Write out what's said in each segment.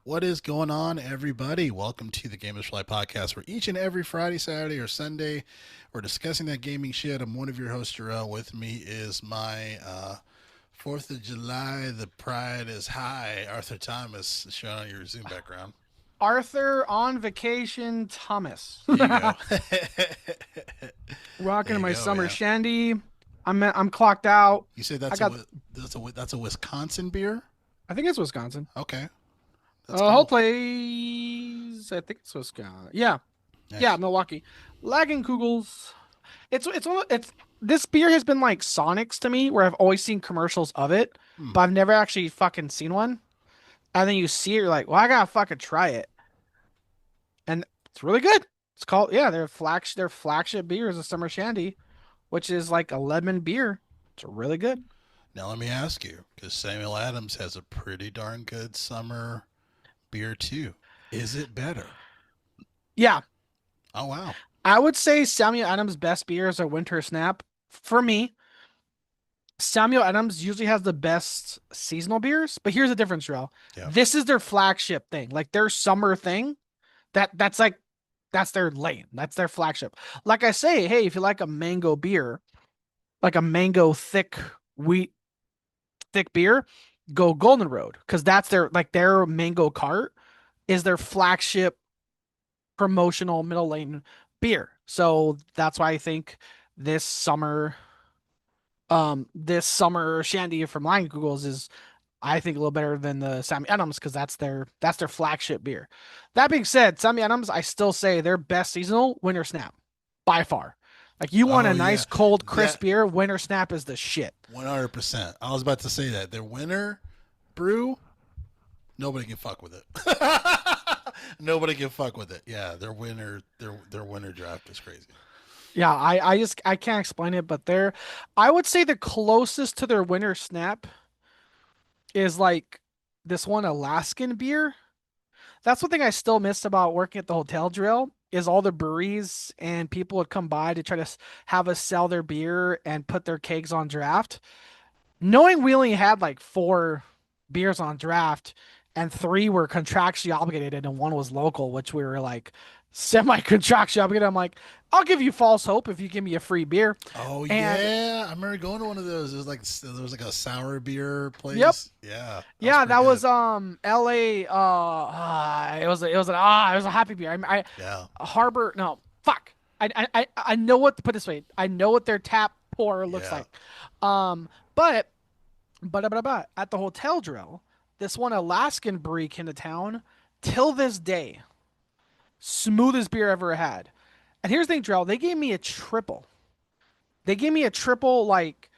What is going on, everybody? Welcome to the Gamers Fly podcast, where each and every Friday, Saturday, or Sunday, we're discussing that gaming shit. I'm one of your hosts, Jarrell. With me is my 4th of July, the pride is high, Arthur Thomas, shown on your Zoom background. Arthur on vacation, Thomas. There you go. There Rocking you my go, summer man. shandy. I'm clocked out. You say I got. that's a Wisconsin beer? I think it's Wisconsin. Okay, that's Whole cool. place. I think it's Wisconsin. Yeah, yeah, Nice. Milwaukee. Lagging Kugels. It's this beer has been like Sonics to me, where I've always seen commercials of it, Hmm. but I've never actually fucking seen one. And then you see it, you're like, well, I gotta fucking try it, and it's really good. It's called their flagship beer is a summer shandy, which is like a lemon beer. It's really good. Now let me ask you, because Samuel Adams has a pretty darn good summer beer too. Is it better? Yeah, Oh wow. I would say Samuel Adams' best beers are Winter Snap. For me, Samuel Adams usually has the best seasonal beers, but here's the difference, Rel. Yeah. This is their flagship thing, like their summer thing. That's their lane. That's their flagship. Like I say, hey, if you like a mango beer, like a mango wheat thick beer, go Golden Road because that's their mango cart is their flagship promotional middle lane beer. So that's why I think this summer, this summer shandy from Lion Googles is I think a little better than the Sammy Adams because that's their flagship beer. That being said, Sammy Adams, I still say their best seasonal Winter Snap by far. Like you want Oh a yeah. nice cold That crisp beer, Winter Snap is the shit. 100%. I was about to say that. Their winter brew, nobody can fuck with it. Nobody can fuck with it. Yeah, their winter draft is crazy. Yeah, I can't explain it, but I would say the closest to their Winter Snap is like this one Alaskan beer. That's one thing I still miss about working at the hotel drill is all the breweries and people would come by to try to have us sell their beer and put their kegs on draft. Knowing we only had like four beers on draft and three were contractually obligated and one was local, which we were like semi-contractually obligated. I'm like, I'll give you false hope if you give me a free beer. Oh And yeah, I remember going to one of those. There was like a sour beer yep, place. Yeah, that was yeah, pretty that good. was LA it was a happy beer. Yeah. Harbor no fuck. I know what to put this way. I know what their tap pour looks Yeah. like. Um but at the hotel drill, this one Alaskan brewery came to town till this day. Smoothest beer I ever had. And here's the thing, drill, they gave me a triple. They gave me a triple like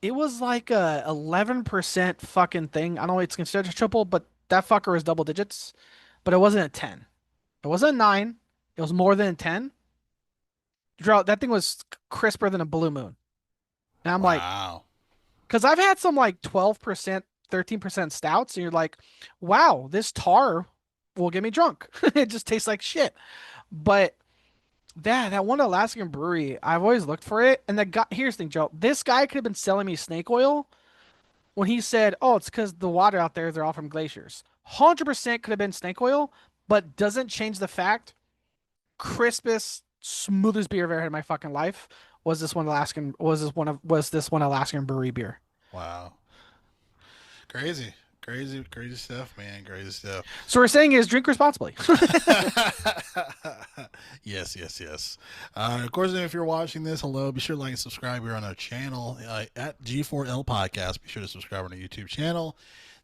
it was like a 11% fucking thing. I don't know if it's considered a triple, but that fucker was double digits. But it wasn't a 10. It wasn't a 9. It was more than a 10. Drought, that thing was crisper than a blue moon. And I'm like, Wow. because I've had some like 12%, 13% stouts, and you're like, wow, this tar will get me drunk. It just tastes like shit. But that one Alaskan brewery, I've always looked for it. And the guy, here's the thing, Joe. This guy could have been selling me snake oil when he said, "Oh, it's because the water out there, they're all from glaciers." 100% could have been snake oil, but doesn't change the fact crispest, smoothest beer I've ever had in my fucking life was this one Alaskan brewery beer. Wow. Crazy. Crazy, crazy stuff, man. Crazy stuff. So we're saying is drink responsibly. Yes, yes, yes. Of course, if you're watching this, hello. Be sure to like and subscribe here on our channel at G4L Podcast. Be sure to subscribe on our YouTube channel.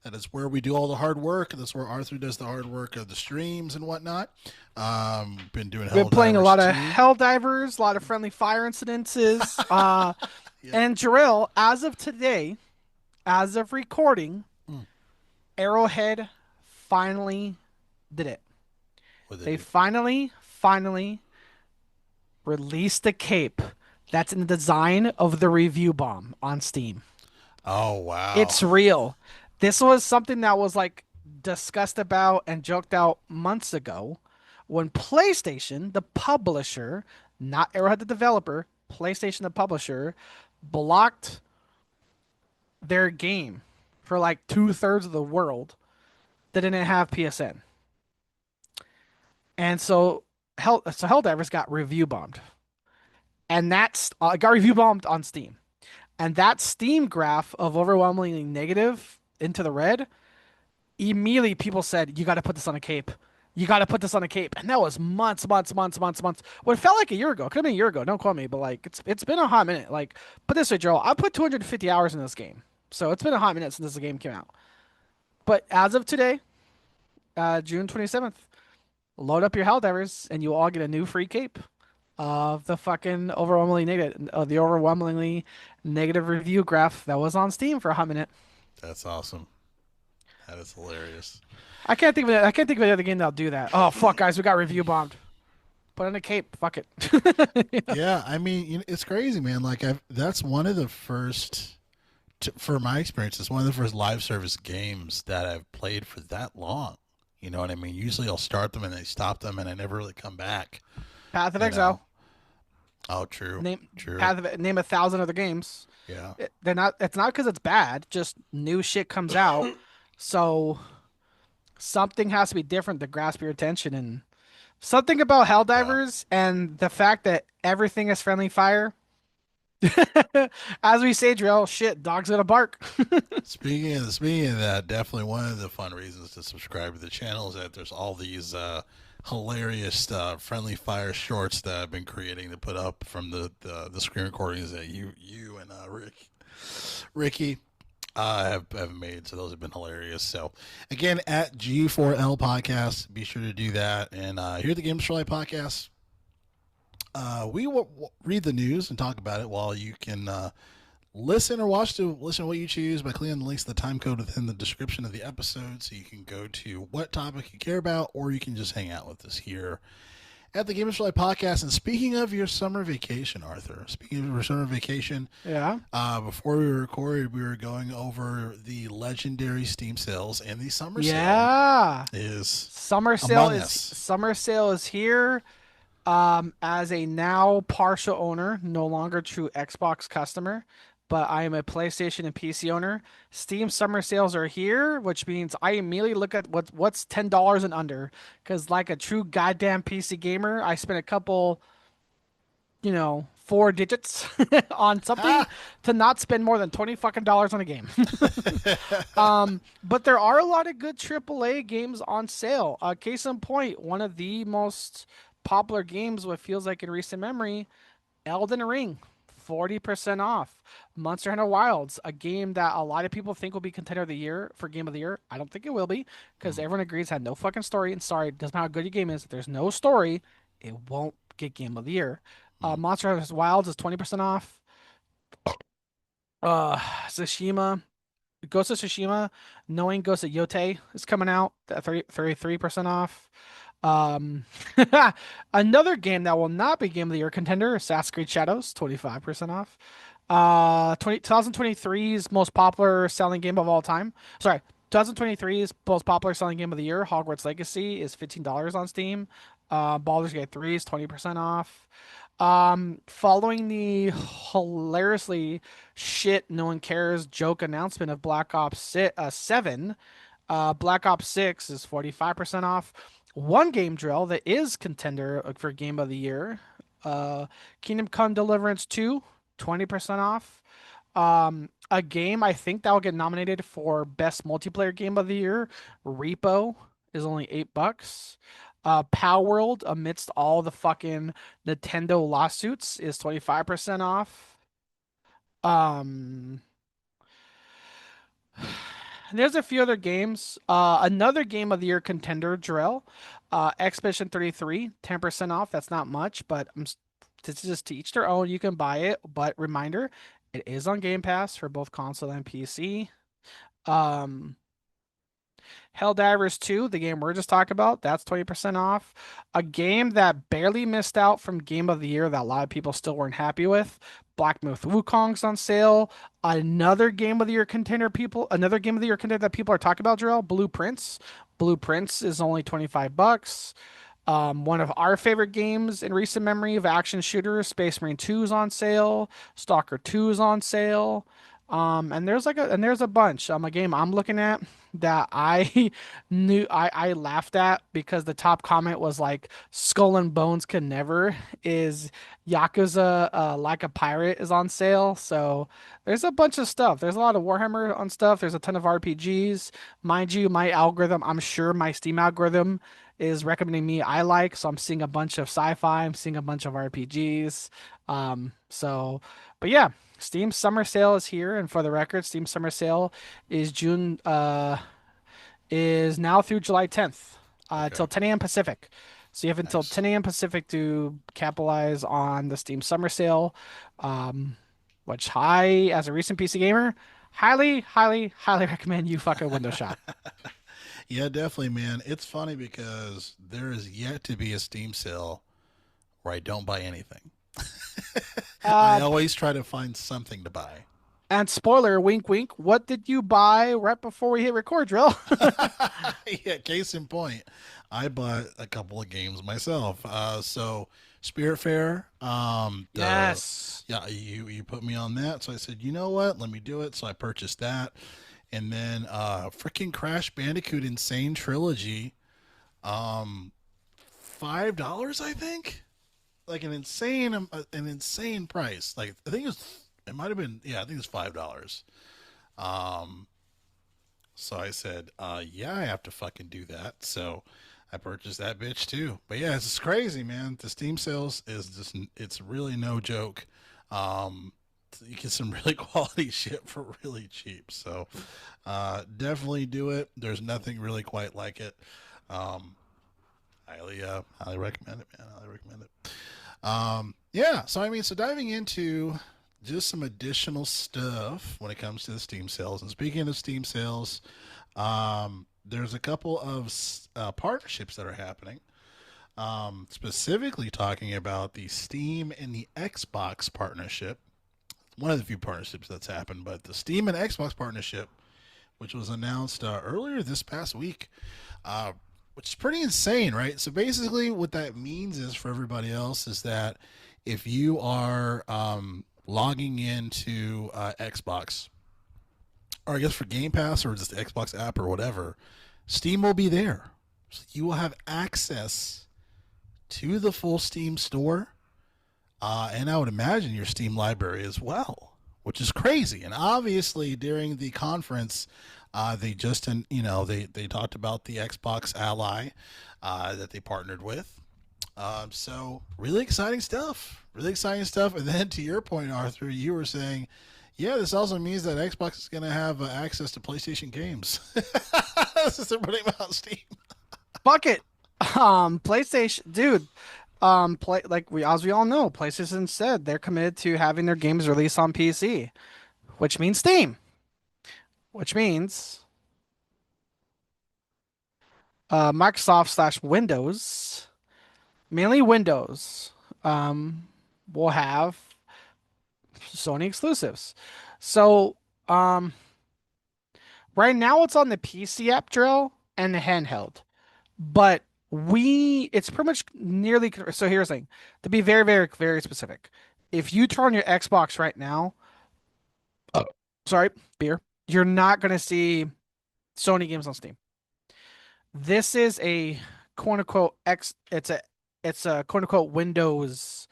That is where we do all the hard work. That's where Arthur does the hard work of the streams and whatnot. Been doing We're playing a Helldivers lot of too. Helldivers, a lot of friendly fire incidences. Yep. And Jarrell, as of today, as of recording, Mm. Arrowhead finally did it. What did they They do? finally released the cape that's in the design of the review bomb on Steam. Oh wow. It's real. This was something that was like discussed about and joked out months ago when PlayStation, the publisher, not Arrowhead the developer, PlayStation the publisher, blocked their game for like 2/3 of the world that didn't have PSN. And so Helldivers got review bombed. And that's got review bombed on Steam. And that Steam graph of overwhelmingly negative into the red, immediately people said, you got to put this on a cape. You got to put this on a cape. And that was months, months, months, months, months. What felt like a year ago. Could have been a year ago. Don't quote me, but like it's been a hot minute. Like, put this way, Joel. I put 250 hours in this game. So it's been a hot minute since this game came out. But as of today, June 27th, load up your Helldivers and you all get a new free cape of the fucking overwhelmingly negative review graph that was on Steam for a hot minute. That's awesome. That is hilarious. I can't think of any other game that'll do that. Oh fuck, guys, we got review bombed. Put in a cape. Fuck it. You know? Yeah, I mean, it's crazy, man. Like, that's one of the first, for my experience, it's one of the first live service games that I've played for that long. You know what I mean? Usually I'll start them and they stop them and I never really come back. Path of You know? Exile. Oh, true. Name True. Name 1,000 other games. Yeah. They're not. It's not because it's bad. Just new shit comes out, so something has to be different to grasp your attention. And something about Yeah. Helldivers and the fact that everything is friendly fire. As we say, drill shit, dog's gonna bark. Speaking of that, definitely one of the fun reasons to subscribe to the channel is that there's all these hilarious friendly fire shorts that I've been creating to put up from the screen recordings that you and Ricky have made. So those have been hilarious. So again, at G4L Podcast, be sure to do that. And here at the Games for Life Podcast, we will read the news and talk about it while you can listen or watch to listen to what you choose by clicking on the links to the time code within the description of the episode, so you can go to what topic you care about, or you can just hang out with us here at the Gamers for Life podcast. And speaking of your summer vacation, Arthur, speaking of your summer vacation, Yeah. before we recorded, we were going over the legendary Steam sales, and the summer sale Yeah. is Summer sale among is us. summer sale is here. As a now partial owner, no longer true Xbox customer, but I am a PlayStation and PC owner. Steam summer sales are here, which means I immediately look at what's $10 and under. Because like a true goddamn PC gamer, I spent a couple, four digits on something Ah! to not spend more than 20 fucking dollars on a game. But there are a lot of good AAA games on sale. Case in point, one of the most popular games, what feels like in recent memory, Elden Ring, 40% off. Monster Hunter Wilds, a game that a lot of people think will be contender of the year for game of the year. I don't think it will be because Mm, everyone agrees had no fucking story. And sorry, it doesn't matter how good your game is. If there's no story, it won't get game of the year. mm. Monster Hunter Wilds is 20% off. Tsushima, Ghost of Tsushima, knowing Ghost of Yote is coming out at 33% off. Um, another game that will not be Game of the Year contender, Assassin's Creed Shadows, 25% off. 2023's most popular selling game of all time. Sorry, 2023's most popular selling game of the year, Hogwarts Legacy, is $15 on Steam. Baldur's Gate 3 is 20% off. Following the hilariously shit no one cares joke announcement of Black Ops 7, Black Ops 6 is 45% off. One game drill that is contender for game of the year, uh, Kingdom Come Deliverance 2, 20% off. A game I think that will get nominated for best multiplayer game of the year, Repo, is only $8. Power World, amidst all the fucking Nintendo lawsuits, is 25% off. Um, there's a few other games. Another game of the year contender, Drell, Expedition 33, 10% off. That's not much, but this is just to each their own. You can buy it, but reminder, it is on Game Pass for both console and PC. Um, Helldivers 2, the game we're just talking about, that's 20% off. A game that barely missed out from Game of the Year that a lot of people still weren't happy with. Black Myth Wukong's on sale. Another Game of the Year contender that people are talking about, Jarrell, Blueprints. Blueprints is only 25 bucks. One of our favorite games in recent memory of action shooters, Space Marine 2 is on sale. Stalker 2 is on sale. And there's a bunch. A game I'm looking at. that I I laughed at because the top comment was like Skull and Bones can never is Yakuza Like a Pirate is on sale. So there's a bunch of stuff. There's a lot of Warhammer on stuff. There's a ton of RPGs. Mind you, my algorithm, I'm sure my Steam algorithm is recommending me I like, so I'm seeing a bunch of sci-fi, I'm seeing a bunch of RPGs. So but yeah, Steam summer sale is here, and for the record, Steam summer sale is June is now through July 10th, Okay. till 10 a.m. Pacific. So you have until Nice. 10 a.m. Pacific to capitalize on the Steam summer sale, which I, as a recent PC gamer, highly, highly, highly recommend you fucking window shop. Yeah, definitely, man. It's funny because there is yet to be a Steam sale where I don't buy anything. I Uh, always try to find something to buy. and spoiler, wink, wink. What did you buy right before we hit record, Drill? Yeah, case in point, I bought a couple of games myself. So Spiritfarer, the Yes. yeah, you put me on that, so I said, you know what, let me do it. So I purchased that, and then freaking Crash Bandicoot Insane Trilogy, um, $5, I think, like an insane price. Like I think it might have been, yeah, I think it's $5. Um, So I said, yeah, I have to fucking do that. So I purchased that bitch too. But yeah, it's just crazy, man. The Steam sales is just, it's really no joke. Um, you get some really quality shit for really cheap. So definitely do it. There's nothing really quite like it. Um, highly recommend it, man. Highly recommend it. Yeah, so I mean, so diving into just some additional stuff when it comes to the Steam sales. And speaking of Steam sales, there's a couple of partnerships that are happening. Specifically talking about the Steam and the Xbox partnership. One of the few partnerships that's happened, but the Steam and Xbox partnership, which was announced earlier this past week, uh, which is pretty insane, right? So basically, what that means is for everybody else is that if you are logging into Xbox, or I guess for Game Pass or just the Xbox app or whatever, Steam will be there. So you will have access to the full Steam store, and I would imagine your Steam library as well, which is crazy. And obviously, during the conference, they just, they talked about the Xbox Ally that they partnered with. So really exciting stuff. Really exciting stuff. And then to your point, Arthur, you were saying, yeah, this also means that Xbox is going to have access to PlayStation games. This is putting them on Steam. Fuck it. PlayStation, dude. Play like we as we all know, PlayStation said they're committed to having their games released on PC, which means Steam, which means Microsoft slash Windows, mainly Windows, um, will have Sony exclusives. So, um, right now it's on the PC app drill and the handheld, but it's pretty much nearly. So here's the thing, to be very, very, very specific. If you turn on your Xbox right now, sorry, beer, you're not going to see Sony games on Steam. This is a quote unquote it's a quote unquote Windows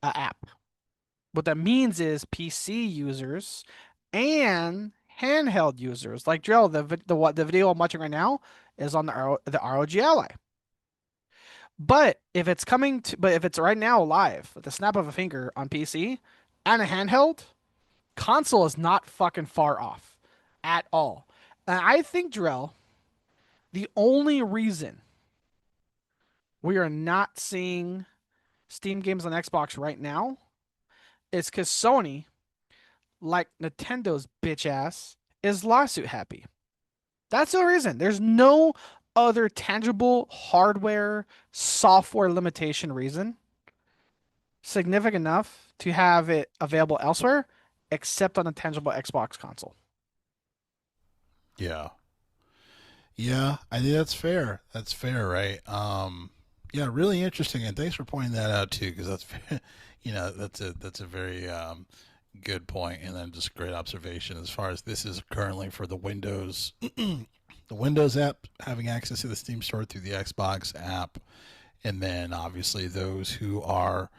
app. What that means is PC users and handheld users like Drill, the video I'm watching right now is on the ROG Ally. But if it's right now live with the snap of a finger on PC and a handheld, console is not fucking far off at all. And I think, Drell, the only reason we are not seeing Steam games on Xbox right now is because Sony, like Nintendo's bitch ass, is lawsuit happy. That's the reason. There's no other tangible hardware, software limitation reason significant enough to have it available elsewhere except on a tangible Xbox console. Yeah. Yeah, I think that's fair. That's fair, right? Yeah, really interesting, and thanks for pointing that out too, because that's, that's a very Good point, and then just a great observation as far as this is currently for the Windows, the Windows app having access to the Steam Store through the Xbox app, and then obviously those who are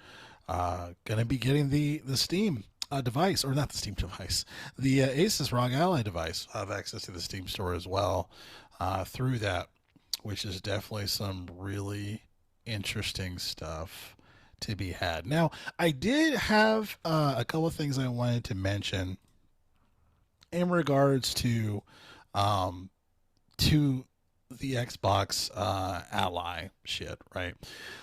going to be getting the Steam device, or not the Steam device, the Asus ROG Ally device have access to the Steam Store as well through that, which is definitely some really interesting stuff to be had. Now, I did have a couple of things I wanted to mention in regards um, to the Xbox Ally shit, right?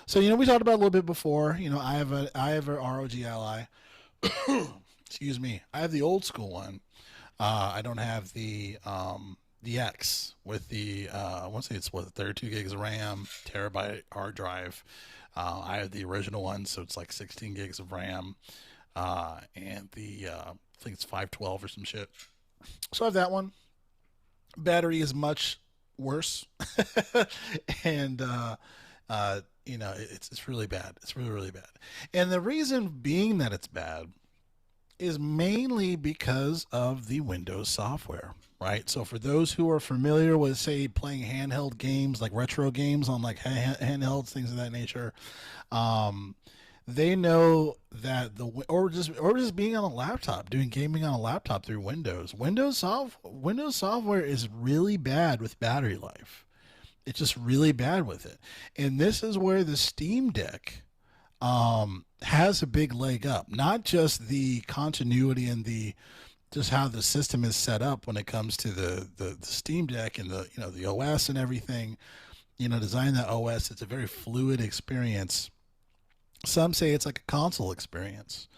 So we talked about it a little bit before. I have a ROG Ally. Excuse me. I have the old school one. I don't have the X with the I want to say it's what 32 gigs of RAM, terabyte hard drive. I have the original one, so it's like 16 gigs of RAM, and I think it's 512 or some shit. So I have that one. Battery is much worse, and it's really bad. It's really really bad, and the reason being that it's bad is mainly because of the Windows software, right? So for those who are familiar with, say, playing handheld games like retro games on like handhelds, things of that nature, um, they know that or just being on a laptop, doing gaming on a laptop through Windows. Windows software is really bad with battery life. It's just really bad with it, and this is where the Steam Deck has a big leg up. Not just the continuity and the just how the system is set up when it comes to the Steam Deck and the OS and everything. Designing that OS, it's a very fluid experience. Some say it's like a console experience,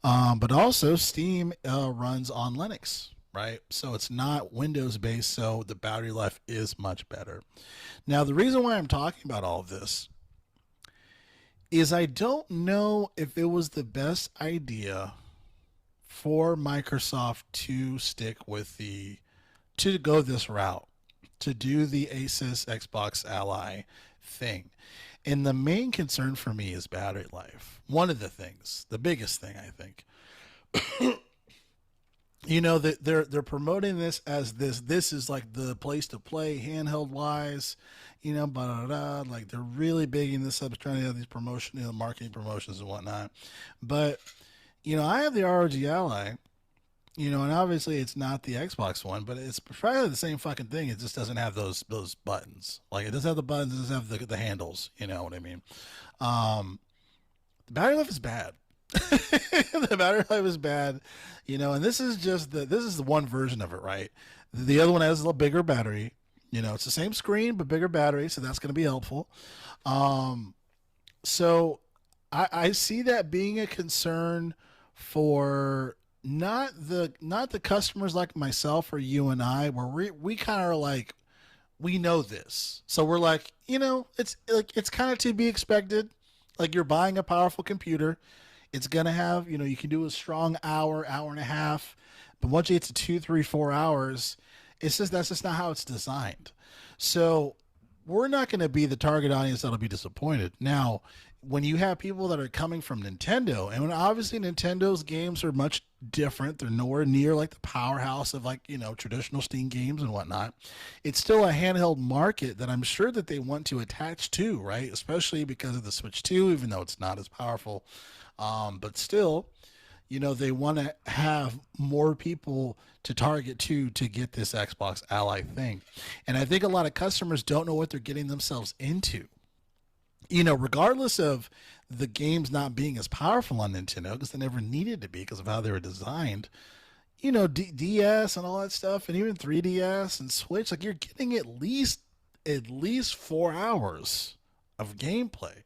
but also Steam runs on Linux. Right, so it's not Windows based, so the battery life is much better. Now, the reason why I'm talking about all of this is I don't know if it was the best idea for Microsoft to stick with to go this route, to do the Asus Xbox Ally thing. And the main concern for me is battery life. One of the things, the biggest thing I think, that they're promoting this as this is like the place to play handheld wise, like they're really big in this up, trying to have these promotion, marketing promotions and whatnot. But I have the ROG Ally, and obviously it's not the Xbox one, but it's probably the same fucking thing. It just doesn't have those buttons. Like it doesn't have the buttons, it doesn't have the handles. You know what I mean? The battery life is bad. The battery life is bad, and this is the one version of it, right? The other one has a little bigger battery. It's the same screen but bigger battery, so that's going to be helpful. Um, so I see that being a concern for not the customers like myself or you and I, where we kind of are like, we know this, so we're like, it's kind of to be expected. Like you're buying a powerful computer, it's gonna have, you can do a strong hour and a half, but once you get to 2, 3, 4 hours, that's just not how it's designed. So we're not going to be the target audience that'll be disappointed. Now, when you have people that are coming from Nintendo, and when obviously Nintendo's games are much different, they're nowhere near like the powerhouse of like traditional Steam games and whatnot. It's still a handheld market that I'm sure that they want to attach to, right? Especially because of the Switch 2, even though it's not as powerful, but still, they want to have more people to target to get this Xbox Ally thing. And I think a lot of customers don't know what they're getting themselves into. Regardless of the games not being as powerful on Nintendo, because they never needed to be because of how they were designed. DS and all that stuff, and even 3DS and Switch, like you're getting at least 4 hours of gameplay.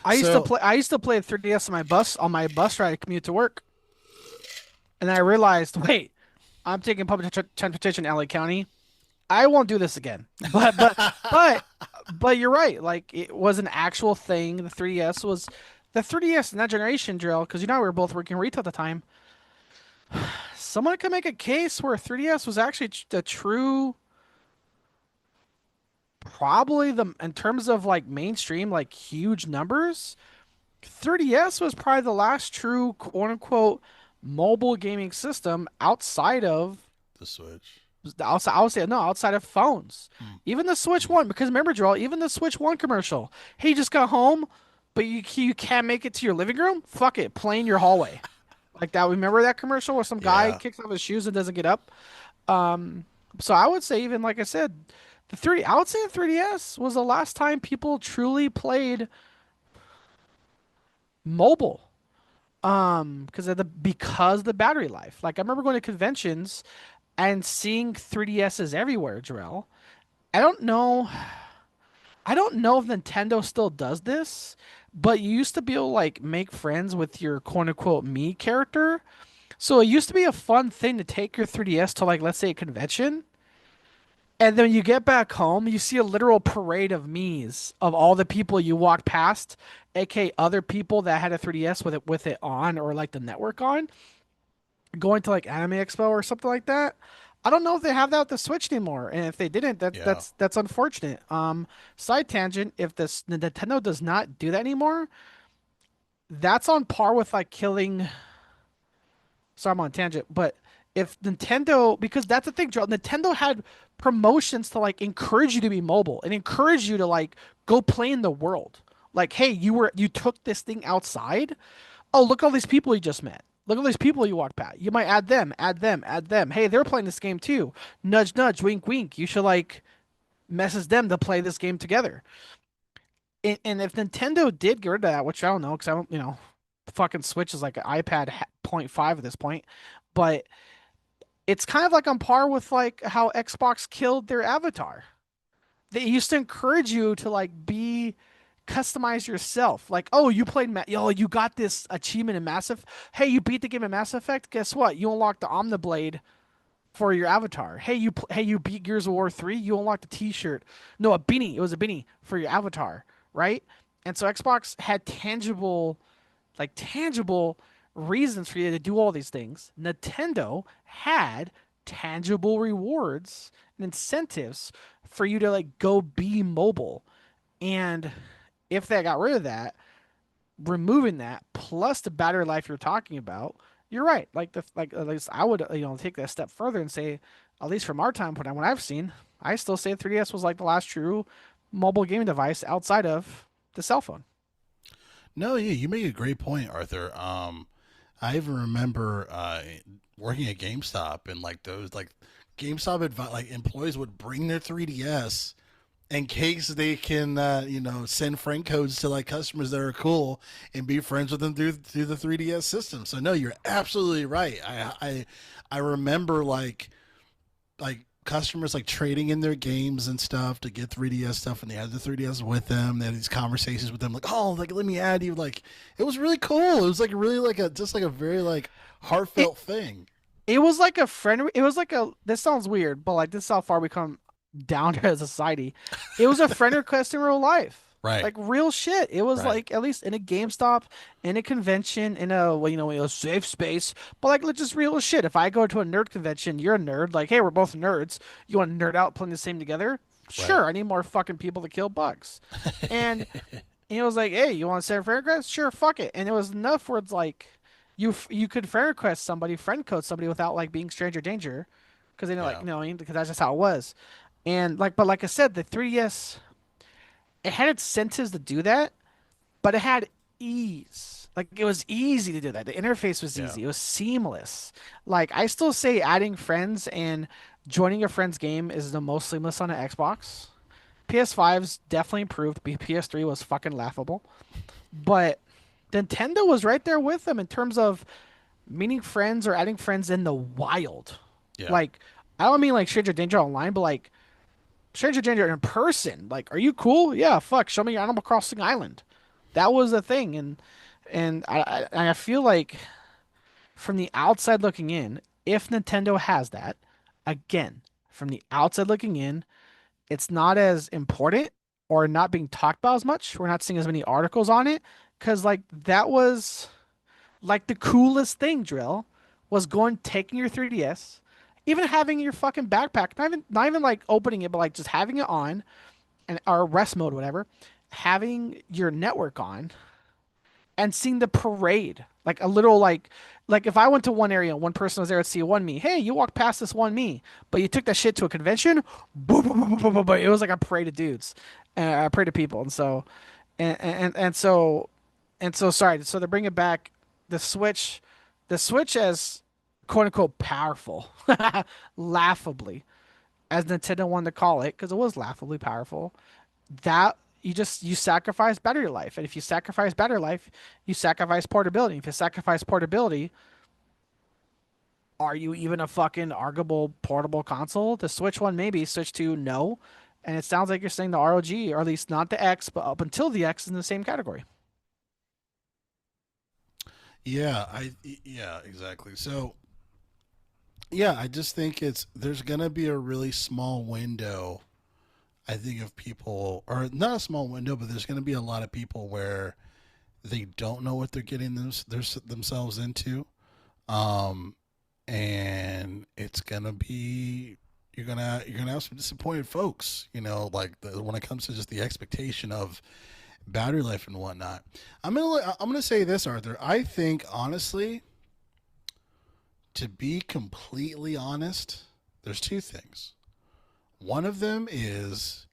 So I used to play 3DS on my bus ride commute to work, and then I realized, wait, I'm taking public transportation in LA County. I won't do this again. But you're right. Like it was an actual thing. The 3DS in that generation, drill, because we were both working retail at the time. Someone could make a case where 3DS was actually the true, probably the in terms of like mainstream, like huge numbers. 3DS was probably the last true quote unquote mobile gaming system The Switch. I would say no, outside of phones. Hmm. Even the Switch One, because remember, Joel, even the Switch One commercial. Hey, you just got home, but you can't make it to your living room? Fuck it, play in your hallway. Like that. Remember that commercial where some guy Yeah. kicks off his shoes and doesn't get up? Um, so I would say even like I said, I would say the 3DS was the last time people truly played mobile. Because of the battery life. Like I remember going to conventions and seeing 3DSs everywhere, Jarrell. I don't know. I don't know if Nintendo still does this, but you used to be able to like make friends with your quote unquote me character. So it used to be a fun thing to take your 3DS to like let's say a convention. And then you get back home, you see a literal parade of me's of all the people you walked past, aka other people that had a 3DS with it on or like the network on, going to like Anime Expo or something like that. I don't know if they have that with the Switch anymore, and if they didn't, Yeah. that's unfortunate. Side tangent: if the Nintendo does not do that anymore, that's on par with like killing. Sorry, I'm on a tangent, but if Nintendo, because that's the thing, Joe, Nintendo had promotions to like encourage you to be mobile and encourage you to like go play in the world. Like, hey, you took this thing outside. Oh, look at all these people you just met. Look at all these people you walked past. You might add them, add them, add them. Hey, they're playing this game too. Nudge, nudge, wink, wink. You should like message them to play this game together. And if Nintendo did get rid of that, which I don't know, because I don't, fucking Switch is like an iPad point 0.5 at this point, but it's kind of like on par with like how Xbox killed their avatar. They used to encourage you to like be customize yourself. Like, oh, you got this achievement in Massive. Hey, you beat the game in Mass Effect. Guess what? You unlock the Omniblade for your avatar. Hey, you beat Gears of War 3. You unlocked a T-shirt. No, a beanie. It was a beanie for your avatar, right? And so Xbox had tangible reasons for you to do all these things. Nintendo had tangible rewards and incentives for you to like go be mobile. And if they got rid of that, removing that plus the battery life you're talking about, you're right. Like at least I would take that step further and say, at least from our time when I've seen, I still say 3DS was like the last true mobile gaming device outside of the cell phone. No, yeah, you make a great point, Arthur. I even remember working at GameStop and like those like like employees would bring their 3DS in case they can send friend codes to like customers that are cool and be friends with them through the 3DS system. So no, you're absolutely right. I remember like customers like trading in their games and stuff to get 3DS stuff, and they had the 3DS with them. They had these conversations with them, like, "Oh, like let me add you." Like, it was really cool. It was like really like a just like a very like It heartfelt thing. it was like a friend. It was like a. This sounds weird, but like this is how far we come down as a society. It was a friend request in real life, Right, like real shit. It was right, like at least in a GameStop, in a convention, in a a safe space. But like, let's just real shit. If I go to a nerd convention, you're a nerd. Like, hey, we're both nerds. You want to nerd out playing the same together? right. Sure. I need more fucking people to kill bugs. And and it was like, hey, you want to send a friend request? Sure, fuck it. And it was enough where it's like, you could friend request somebody, friend code somebody without like being stranger danger, because they know like Yeah, because that's just how it was. And but like I said, the 3DS it had incentives to do that, but it had ease. Like it was easy to do that. The interface was yeah, easy. It was seamless. Like I still say adding friends and joining a friend's game is the most seamless on an Xbox. PS5's definitely improved. PS3 was fucking laughable. But Nintendo was right there with them in terms of meeting friends or adding friends in the wild. yeah. Like, I don't mean like Stranger Danger online, but like Stranger Danger in person. Like, are you cool? Yeah, fuck. Show me your Animal Crossing Island. That was a thing, and I feel like from the outside looking in, if Nintendo has that, again, from the outside looking in, it's not as important or not being talked about as much. We're not seeing as many articles on it because like that was like the coolest thing, Drill, was going taking your 3DS, even having your fucking backpack, not even like opening it, but like just having it on and or rest mode, whatever, having your network on and seeing the parade. Like a little like if I went to one area and one person was there to see one me, hey, you walked past this one me, but you took that shit to a convention, boom, boom, boom, boom, boom, boom. It was like a parade of dudes, and a parade of people, and so and so and so sorry. So to bring it back, the Switch, the Switch as quote unquote powerful, laughably, as Nintendo wanted to call it, because it was laughably powerful. That you sacrifice battery life, and if you sacrifice battery life, you sacrifice portability. If you sacrifice portability, are you even a fucking arguable portable console? The Switch one maybe, Switch two no, and it sounds like you're saying the ROG, or at least not the X, but up until the X is in the same category. Yeah, yeah, exactly. So yeah, I just think there's gonna be a really small window. I think of people, or not a small window, but there's gonna be a lot of people where they don't know what they're getting themselves into, um, and it's gonna be you're gonna have some disappointed folks. Like when it comes to just the expectation of battery life and whatnot. I'm gonna say this, Arthur. I think honestly, to be completely honest, there's two things. One of them is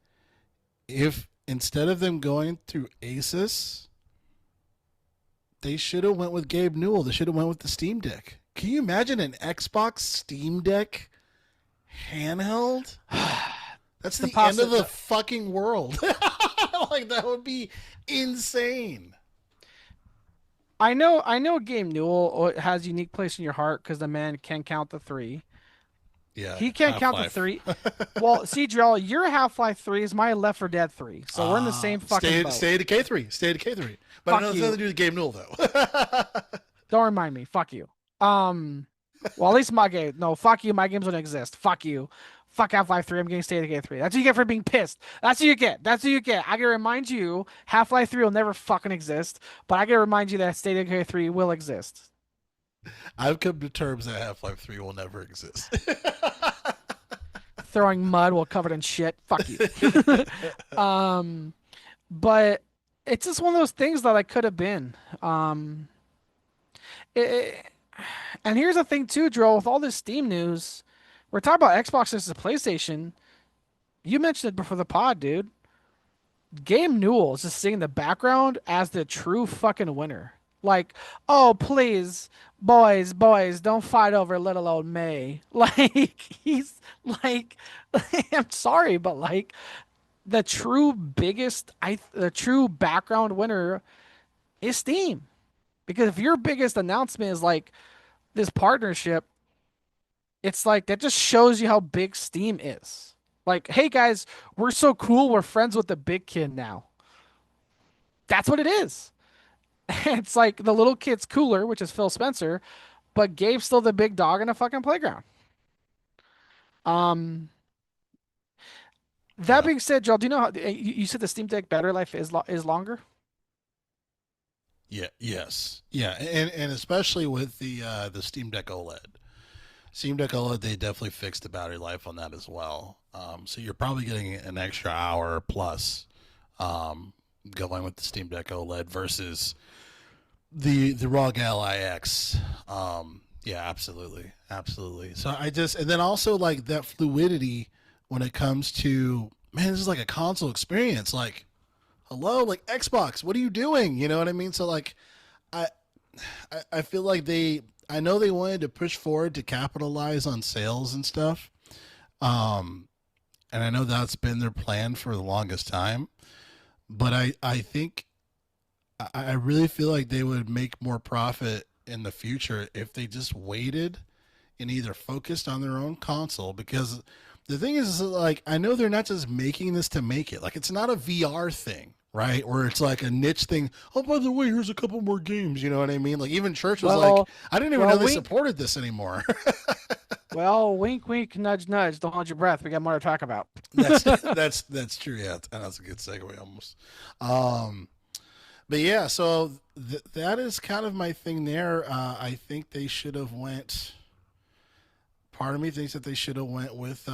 if instead of them going through Asus, they should have went with Gabe Newell. They should have went with the Steam Deck. Can you imagine an Xbox Steam Deck handheld? That's The the end of the possi- fucking world. Like that would be insane. I know Game Newell has a unique place in your heart because the man can count the three. Yeah, He can't Half count the Life. three. Well, see, Jarrell, your Half-Life 3 is my Left 4 Dead 3. So we're in the same fucking boat. Stay at K3. Stay at K3. But I know Fuck it's nothing to you. do with Game Newell though. Don't remind me. Fuck you. Well, at least my game. No, fuck you. My games don't exist. Fuck you. Fuck Half-Life 3. I'm getting State of Decay 3. That's what you get for being pissed. That's what you get. That's what you get. I can remind you Half-Life 3 will never fucking exist, but I can remind you that State of Decay 3 will exist. I've come to terms that Half Life 3 will never exist. Throwing mud while covered in shit. Fuck you. um, but it's just one of those things that I could have been. It, and here's the thing too, Joel, with all this Steam news, we're talking about Xbox versus PlayStation. You mentioned it before the pod, dude. Game Newell is just sitting in the background as the true fucking winner. Like, oh please, boys, don't fight over little old May. Like he's like, I'm sorry, but like the true background winner is Steam. Because if your biggest announcement is like this partnership, it's like that just shows you how big Steam is. Like, hey guys, we're so cool, we're friends with the big kid now. That's what it is. It's like the little kid's cooler, which is Phil Spencer, but Gabe's still the big dog in a fucking playground. Um, that Yeah. being said, Joel, do you know how you said the Steam Deck battery life is longer? Yeah. Yes. Yeah. And especially with the Steam Deck OLED. Steam Deck OLED, they definitely fixed the battery life on that as well. So you're probably getting an extra hour plus um, going with the Steam Deck OLED versus the ROG Ally X. Yeah, absolutely, absolutely. So and then also like that fluidity when it comes to, man, this is like a console experience. Like, hello, like Xbox, what are you doing? You know what I mean? So like, I I feel like I know they wanted to push forward to capitalize on sales and stuff. Um, and I know that's been their plan for the longest time. But I think I really feel like they would make more profit in the future if they just waited and either focused on their own console. Because the thing is like, I know they're not just making this to make it. Like, it's not a VR thing, right? Where it's like a niche thing. Oh, by the way, here's a couple more games. You know what I mean? Like, even Church was like, Well, I didn't even know well, they wink, supported this anymore. well, wink, wink, nudge, nudge. Don't hold your breath. We got more to talk about. That's true. Yeah, that's a good segue almost. Um, but yeah, so that is kind of my thing there. I think they should have went part of me thinks that they should have went with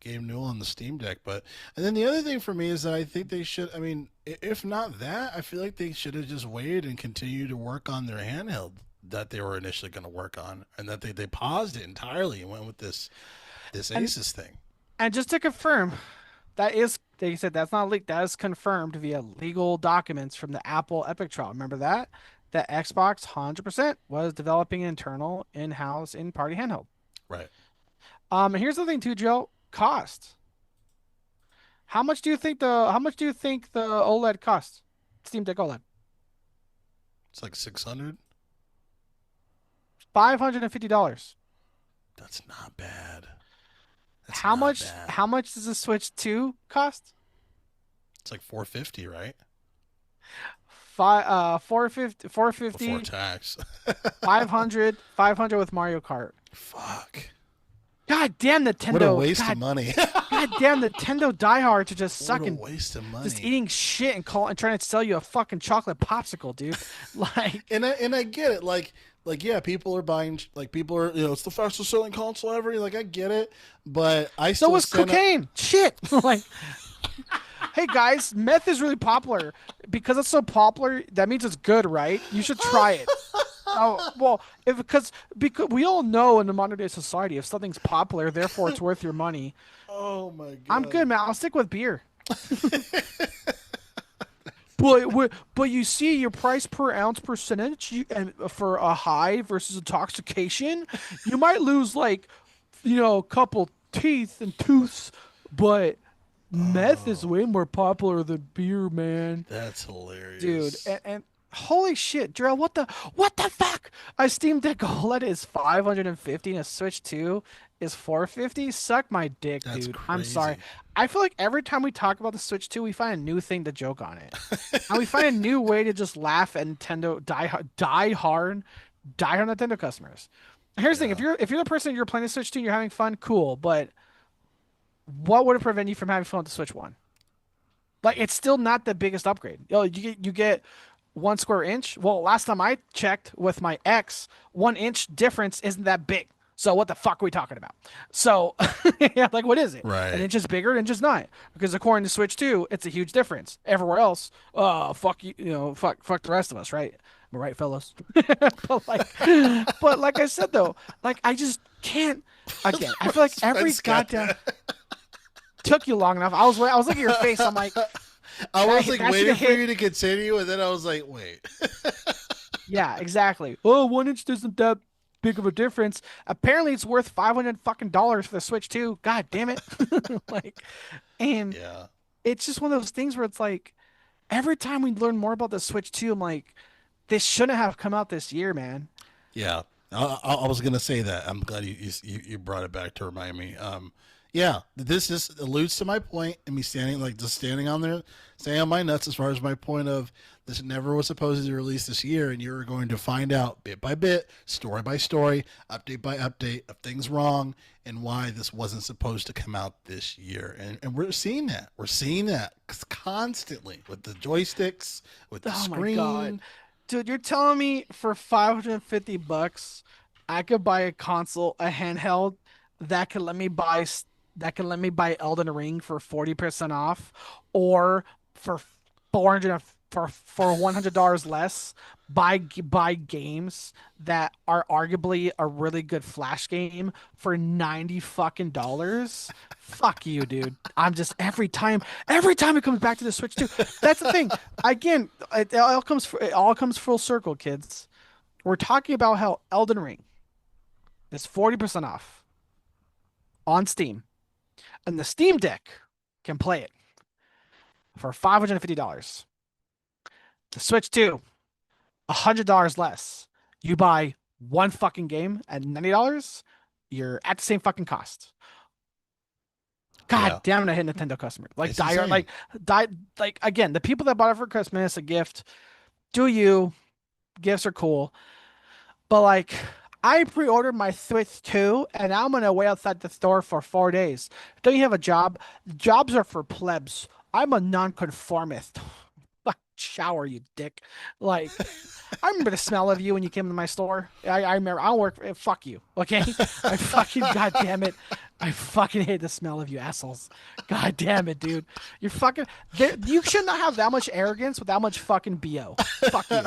Game Newell on the Steam Deck. But and then the other thing for me is that I think they should. I mean, if not that, I feel like they should have just waited and continued to work on their handheld that they were initially going to work on, and that they paused it entirely and went with this And Asus thing. and just to confirm, that is they said that's not leaked. That is confirmed via legal documents from the Apple Epic trial. Remember that? That Xbox 100% was developing an internal in-house in-party handheld. Right. And here's the thing too, Joe. Cost. How much do you think the OLED costs? Steam Deck OLED. It's like 600. $550. That's not bad. That's How not much bad. how much does the Switch 2 cost? It's like 450, right? 450, Before tax. 500 with Mario Kart. Fuck. God damn What a Nintendo. waste of money. God damn Nintendo diehards are just What a sucking, waste of just money. eating shit and trying to sell you a fucking chocolate popsicle, dude. Like, And I get it. Like yeah, people are buying like people are it's the fastest selling console ever. Like I get it, but I so still was send up. cocaine. Shit. Like, hey guys, meth is really popular. Because it's so popular, that means it's good, right? You should try it. Oh, well, if because we all know in the modern day society, if something's popular, therefore it's worth your money. Oh my I'm god. good, man. I'll stick with beer. But you see your price per ounce percentage and for a high versus intoxication, you might lose like, a couple teeth and tooths, but meth is Oh, way more popular than beer, man. that's Dude, hilarious. and holy shit, Gerald, what the fuck? A Steam Deck OLED is 550 and a Switch 2 is 450. Suck my dick, That's dude. I'm sorry. crazy. I feel like every time we talk about the Switch 2, we find a new thing to joke on it. And we find a new way to just laugh at Nintendo die hard Nintendo customers. Here's the thing, if Yeah. you're the person you're playing the Switch 2 and you're having fun, cool, but what would it prevent you from having fun with the Switch 1? Like it's still not the biggest upgrade. You get 1 square inch. Well, last time I checked with my ex, 1 inch difference isn't that big. So what the fuck are we talking about? So yeah, like what is it? An Right. inch is bigger, an inch is not. Because according to Switch 2, it's a huge difference. Everywhere else, fuck you, fuck the rest of us, right? Am I right, fellas? but like, but like I said though, like I just can't. Again, I feel like every Spence got goddamn that. took you long enough. I was looking at your face. I'm like, I was like that should waiting have for hit. you to continue, and then I was like, wait. Yeah, exactly. Oh, 1 inch isn't that big of a difference. Apparently, it's worth 500 fucking dollars for the Switch too. God damn it! Like, and Yeah. it's just one of those things where it's like every time we learn more about the Switch 2, I'm like, this shouldn't have come out this year, man. Yeah, I was gonna say that. I'm glad you brought it back to remind me. Yeah, this just alludes to my point, and me standing like just standing on there, standing on my nuts as far as my point of this never was supposed to be released this year, and you're going to find out bit by bit, story by story, update by update of things wrong and why this wasn't supposed to come out this year, and we're seeing that. We're seeing that constantly with the joysticks, with the Oh my God. screen. Dude, you're telling me for 550 bucks, I could buy a console, a handheld that could let me buy that can let me buy Elden Ring for 40% off or for 400 for $100 less buy games that are arguably a really good flash game for 90 fucking dollars. Fuck you, dude. I'm just every time it comes back to the Switch too. That's the thing. Again, it all comes full circle, kids. We're talking about how Elden Ring is 40% off on Steam, and the Steam Deck can play it for $550. The Switch 2, $100 less. You buy one fucking game at $90, you're at the same fucking cost. God Yeah, damn it, I hate Nintendo customers. Like it's dire, insane. like again, the people that bought it for Christmas, a gift, do you? Gifts are cool. But like, I pre-ordered my Switch 2, and I'm gonna wait outside the store for 4 days. Don't you have a job? Jobs are for plebs. I'm a nonconformist. shower, you dick. Like, I remember the smell of you when you came to my store. I remember. I don't work. Fuck you. Okay. I fucking goddamn it. I fucking hate the smell of you assholes. God damn it, dude. You're fucking. You should not have that much arrogance with that much fucking bo. Fuck you.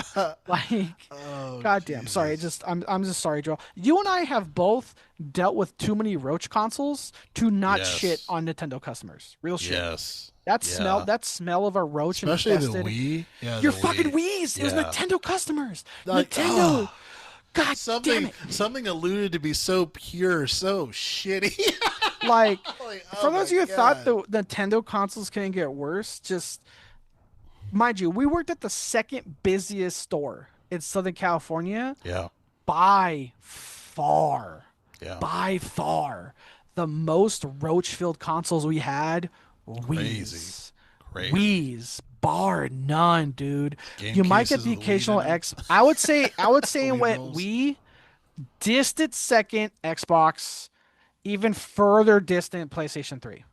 Like, Oh goddamn. Sorry. Jesus. I'm just sorry, Joel. You and I have both dealt with too many Roach consoles to not shit Yes. on Nintendo customers. Real shit. Yes. That smell. Yeah. That smell of a roach Especially the infested. Wii. Yeah, Your the fucking Wii. Wii's. It was Yeah. Nintendo customers. Like, Nintendo. God damn something it. something alluded to be so pure, so shitty. Like, Like, for oh those my of you who thought god. the Nintendo consoles couldn't get worse, just mind you, we worked at the second busiest store in Southern California Yeah. by far. Yeah. By far. The most roach filled consoles we had, Crazy. Wii's. Crazy. Wii's, bar none, dude. Game You might get cases the of the Wii occasional Nano. X. I would say it Wii went rolls. Wii, distant second Xbox, even further distant PlayStation 3.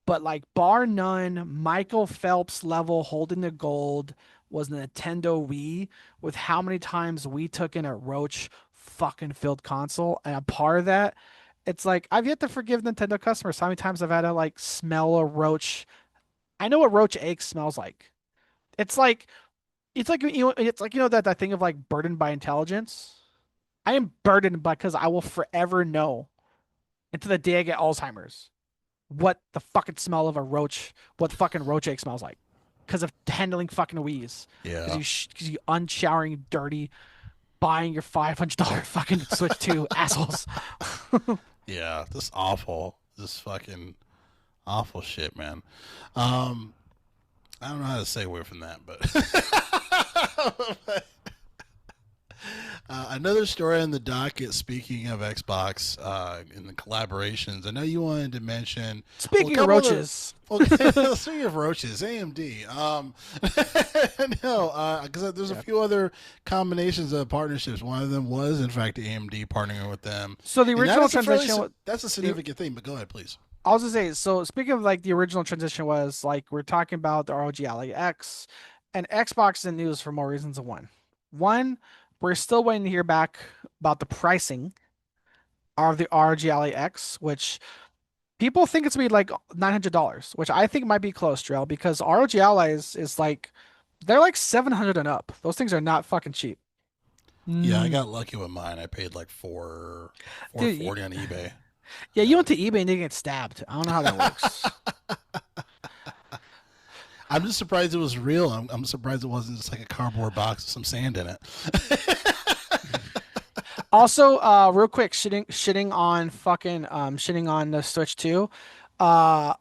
But like bar none, Michael Phelps level holding the gold was Nintendo Wii with how many times we took in a roach fucking filled console. And a part of that, it's like I've yet to forgive Nintendo customers how many times I've had to like smell a roach. I know what roach egg smells like. It's like that thing of like burdened by intelligence. I am burdened because I will forever know until the day I get Alzheimer's what the fucking smell of a roach, what fucking roach egg smells like, because of handling fucking Wii's, Yeah. because you unshowering, dirty, buying your $500 fucking Switch 2 assholes. Yeah. This awful. This fucking awful shit, man. Um I don't know how to segue from that, but another story on the docket. Speaking of Xbox, in the collaborations, I know you wanted to mention. Well, a Speaking of couple roaches, okay, speaking of roaches, AMD. No, because there's a yeah. few other combinations of partnerships. One of them was, in fact, AMD partnering with them, So the and that original is a fairly transition, that's a significant thing. But go ahead, please. I was gonna say, so speaking of like the original transition was like we're talking about the ROG Ally X and Xbox in news for more reasons than one. One, we're still waiting to hear back about the pricing of the ROG Ally X, which people think it's gonna be like $900, which I think might be close, Drell, because ROG Ally is like they're like 700 and up. Those things are not fucking cheap. Yeah, I Mm, got lucky with mine. I paid like four dude, forty on eBay. yeah, you went to eBay and you get stabbed. I don't know how that works. I'm just surprised it was real. I'm surprised it wasn't just like a cardboard box with some sand in it. Also, real quick, shitting on the Switch 2. Uh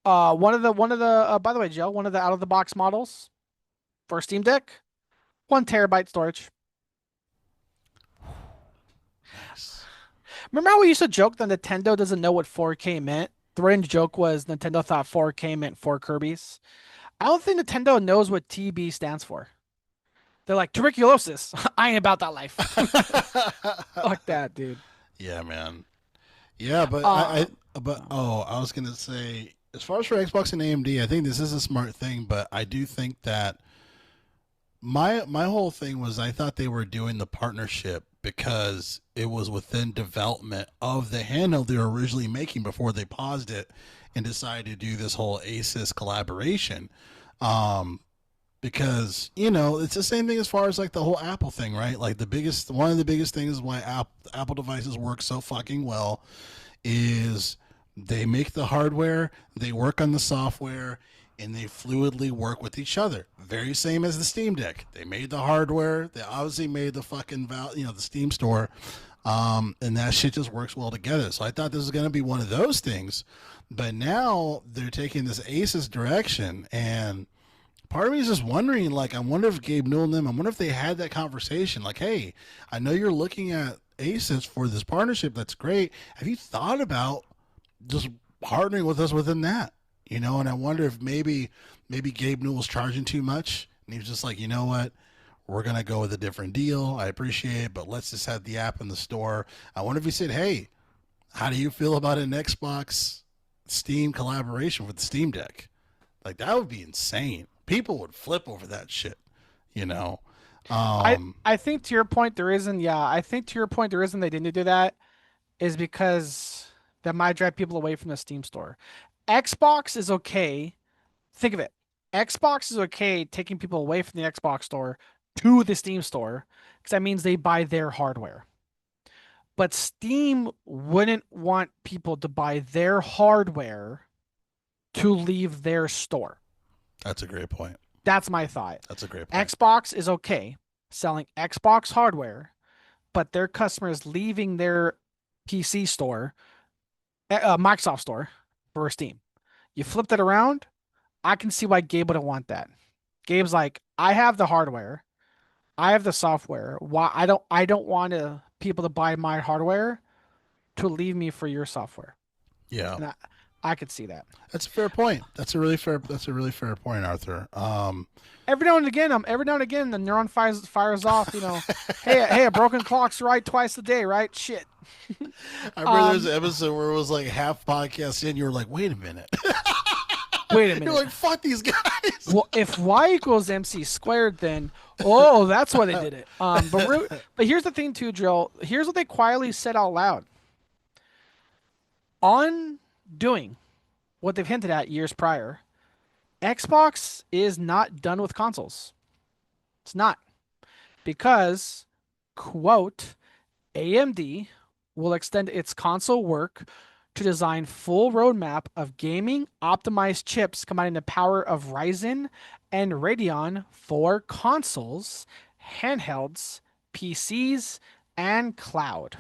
one of the by the way, Joe, one of the out of the box models for Steam Deck, 1 terabyte storage. Nice. Remember how we used to joke that Nintendo doesn't know what 4K meant? The running joke was Nintendo thought 4K meant four Kirby's. I don't think Nintendo knows what TB stands for. They're like tuberculosis. I ain't about that life. Fuck that, dude. Yeah, man. Yeah, but Um, I was gonna say, as far as for Xbox and AMD, I think this is a smart thing, but I do think that my whole thing was I thought they were doing the partnership because it was within development of the handheld they were originally making before they paused it and decided to do this whole Asus collaboration. Um, because it's the same thing as far as like the whole Apple thing, right? Like one of the biggest things why Apple devices work so fucking well is they make the hardware, they work on the software, and they fluidly work with each other. Very same as the Steam Deck. They made the hardware, they obviously made the fucking the Steam store, and that shit just works well together. So I thought this was going to be one of those things, but now they're taking this Asus direction, and part of me is just wondering, like, I wonder if Gabe Newell and them, I wonder if they had that conversation, like, hey, I know you're looking at Asus for this partnership. That's great. Have you thought about just partnering with us within that? And I wonder if maybe Gabe Newell's charging too much, and he was just like, you know what, we're gonna go with a different deal. I appreciate it, but let's just have the app in the store. I wonder if he said, hey, how do you feel about an Xbox Steam collaboration with the Steam Deck? Like that would be insane. people would flip over that shit, you know. I Um, I think to your point there isn't. Yeah, I think to your point the reason they didn't do that is because that might drive people away from the Steam store. Xbox is okay. Think of it. Xbox is okay taking people away from the Xbox store to the Steam store because that means they buy their hardware. But Steam wouldn't want people to buy their hardware to leave their store. that's a great point. That's my thought. That's a great point. Xbox is okay selling Xbox hardware, but their customers leaving their PC store, Microsoft store for Steam. You flip that around, I can see why Gabe wouldn't want that. Gabe's like, I have the hardware, I have the software. Why I don't want people to buy my hardware to leave me for your software. Yeah, And I could see that. that's a fair point. That's a really fair. That's a really fair point, Arthur. Every now and again, the neuron fires off. Hey, a broken clock's right twice a day, right? Shit. I remember there's Um, an episode where it was like half podcast in. You were like, "Wait a minute." Wait a You're minute. like, "Fuck these guys." Well, if y equals mc squared, then that's why they did it. But here's the thing, too, Drill. Here's what they quietly said out loud on doing what they've hinted at years prior. Xbox is not done with consoles. It's not because, quote, AMD will extend its console work to design full roadmap of gaming optimized chips combining the power of Ryzen and Radeon for consoles, handhelds, PCs, and cloud.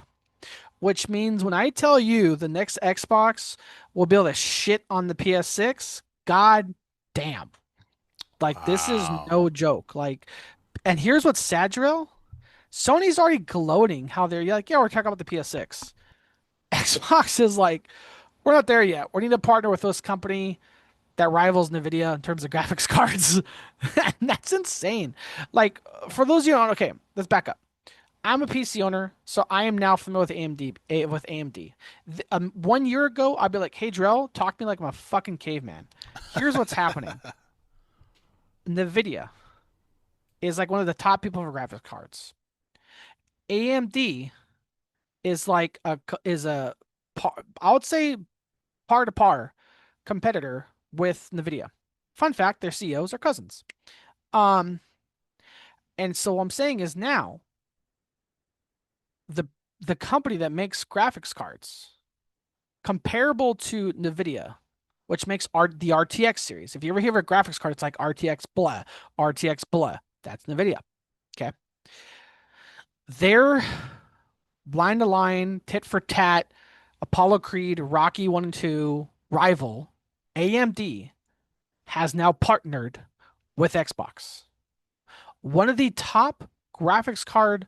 Which means when I tell you the next Xbox will be able to shit on the PS6, god damn. Like this is Wow. no joke. And here's what's sad, Drill. Sony's already gloating how they're like, yeah, we're talking about the PS6. Xbox is like, we're not there yet. We need to partner with this company that rivals Nvidia in terms of graphics cards. And that's insane. Like, for those of you who don't, okay, let's back up. I'm a PC owner, so I am now familiar with AMD. With AMD, 1 year ago, I'd be like, "Hey, Drell, talk to me like I'm a fucking caveman." Here's what's happening. Nvidia is like one of the top people for graphics cards. AMD is like a I would say par to par competitor with Nvidia. Fun fact, their CEOs are cousins. Um, and so what I'm saying is now the the company that makes graphics cards comparable to Nvidia, which makes the RTX series. If you ever hear of a graphics card, it's like RTX blah, RTX blah. That's Nvidia. Okay. They're line to line, tit for tat, Apollo Creed, Rocky 1 and 2 rival, AMD has now partnered with Xbox. One of the top graphics card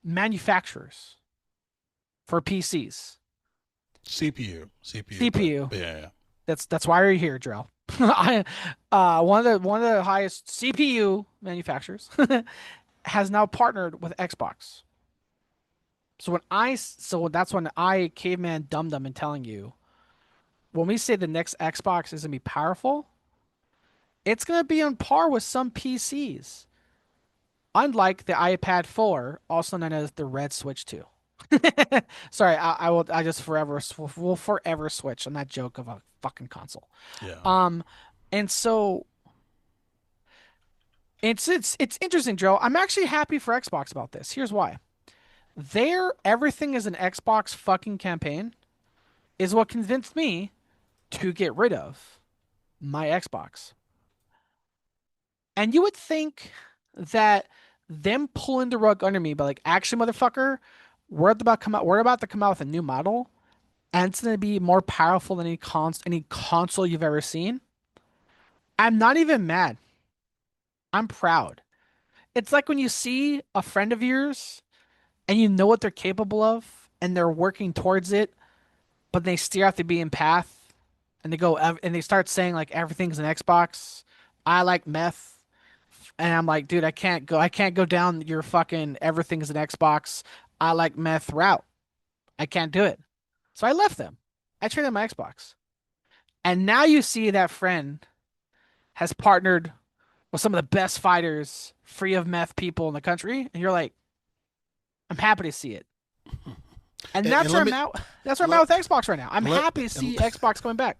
manufacturers for PCs. CPU, but CPU. yeah, yeah. That's why you're here, Drell. One of the highest CPU manufacturers has now partnered with Xbox. So that's when I caveman dum dum and telling you when we say the next Xbox is gonna be powerful, it's gonna be on par with some PCs. Unlike the iPad 4, also known as the Red Switch 2. Sorry, I will. I just will forever switch on that joke of a fucking console. Yeah. Um, and so it's interesting, Joe. I'm actually happy for Xbox about this. Here's why. Their everything is an Xbox fucking campaign is what convinced me to get rid of my Xbox. And you would think that them pulling the rug under me, but like, actually, motherfucker, we're about to come out with a new model, and it's gonna be more powerful than any console you've ever seen. I'm not even mad. I'm proud. It's like when you see a friend of yours and you know what they're capable of and they're working towards it, but they steer off the beaten path and and they start saying like everything's an Xbox. I like meth. And I'm like, dude, I can't go down your fucking everything's an Xbox. I like meth route. I can't do it. So I left them. I traded my Xbox. And now you see that friend has partnered with some of the best fighters, free of meth people in the country, and you're like, I'm happy to see it. And And that's where let I'm me at. That's where I'm at let with Xbox right now. I'm let happy to and, see Xbox coming back.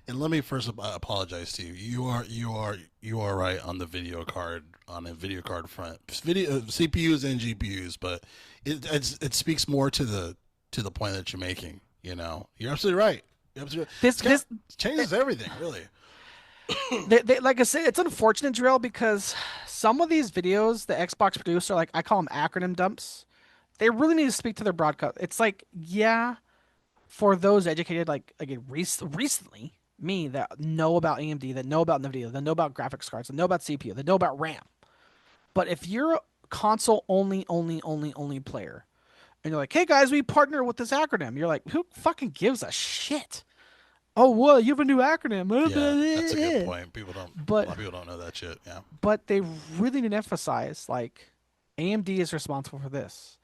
and let me first apologize to you. You are right on the video card on the video card front. Video CPUs and GPUs, but it speaks more to the point that you're making. You're absolutely right. You're absolutely right. This this It changes everything, really. like I said, it's unfortunate, Drill, because some of these videos the Xbox produce are like I call them acronym dumps. They really need to speak to their broadcast. It's like, yeah, for those educated, like again, recently, me that know about AMD, that know about NVIDIA, that know about graphics cards, that know about CPU, that know about RAM. But if you're a console only player, and you're like, hey guys, we partner with this acronym, you're like, who fucking gives a shit? Oh, well, you have a new acronym. Yeah, that's a good point. A But lot of people don't know that shit. Yeah, but they really need to emphasize like AMD is responsible for this.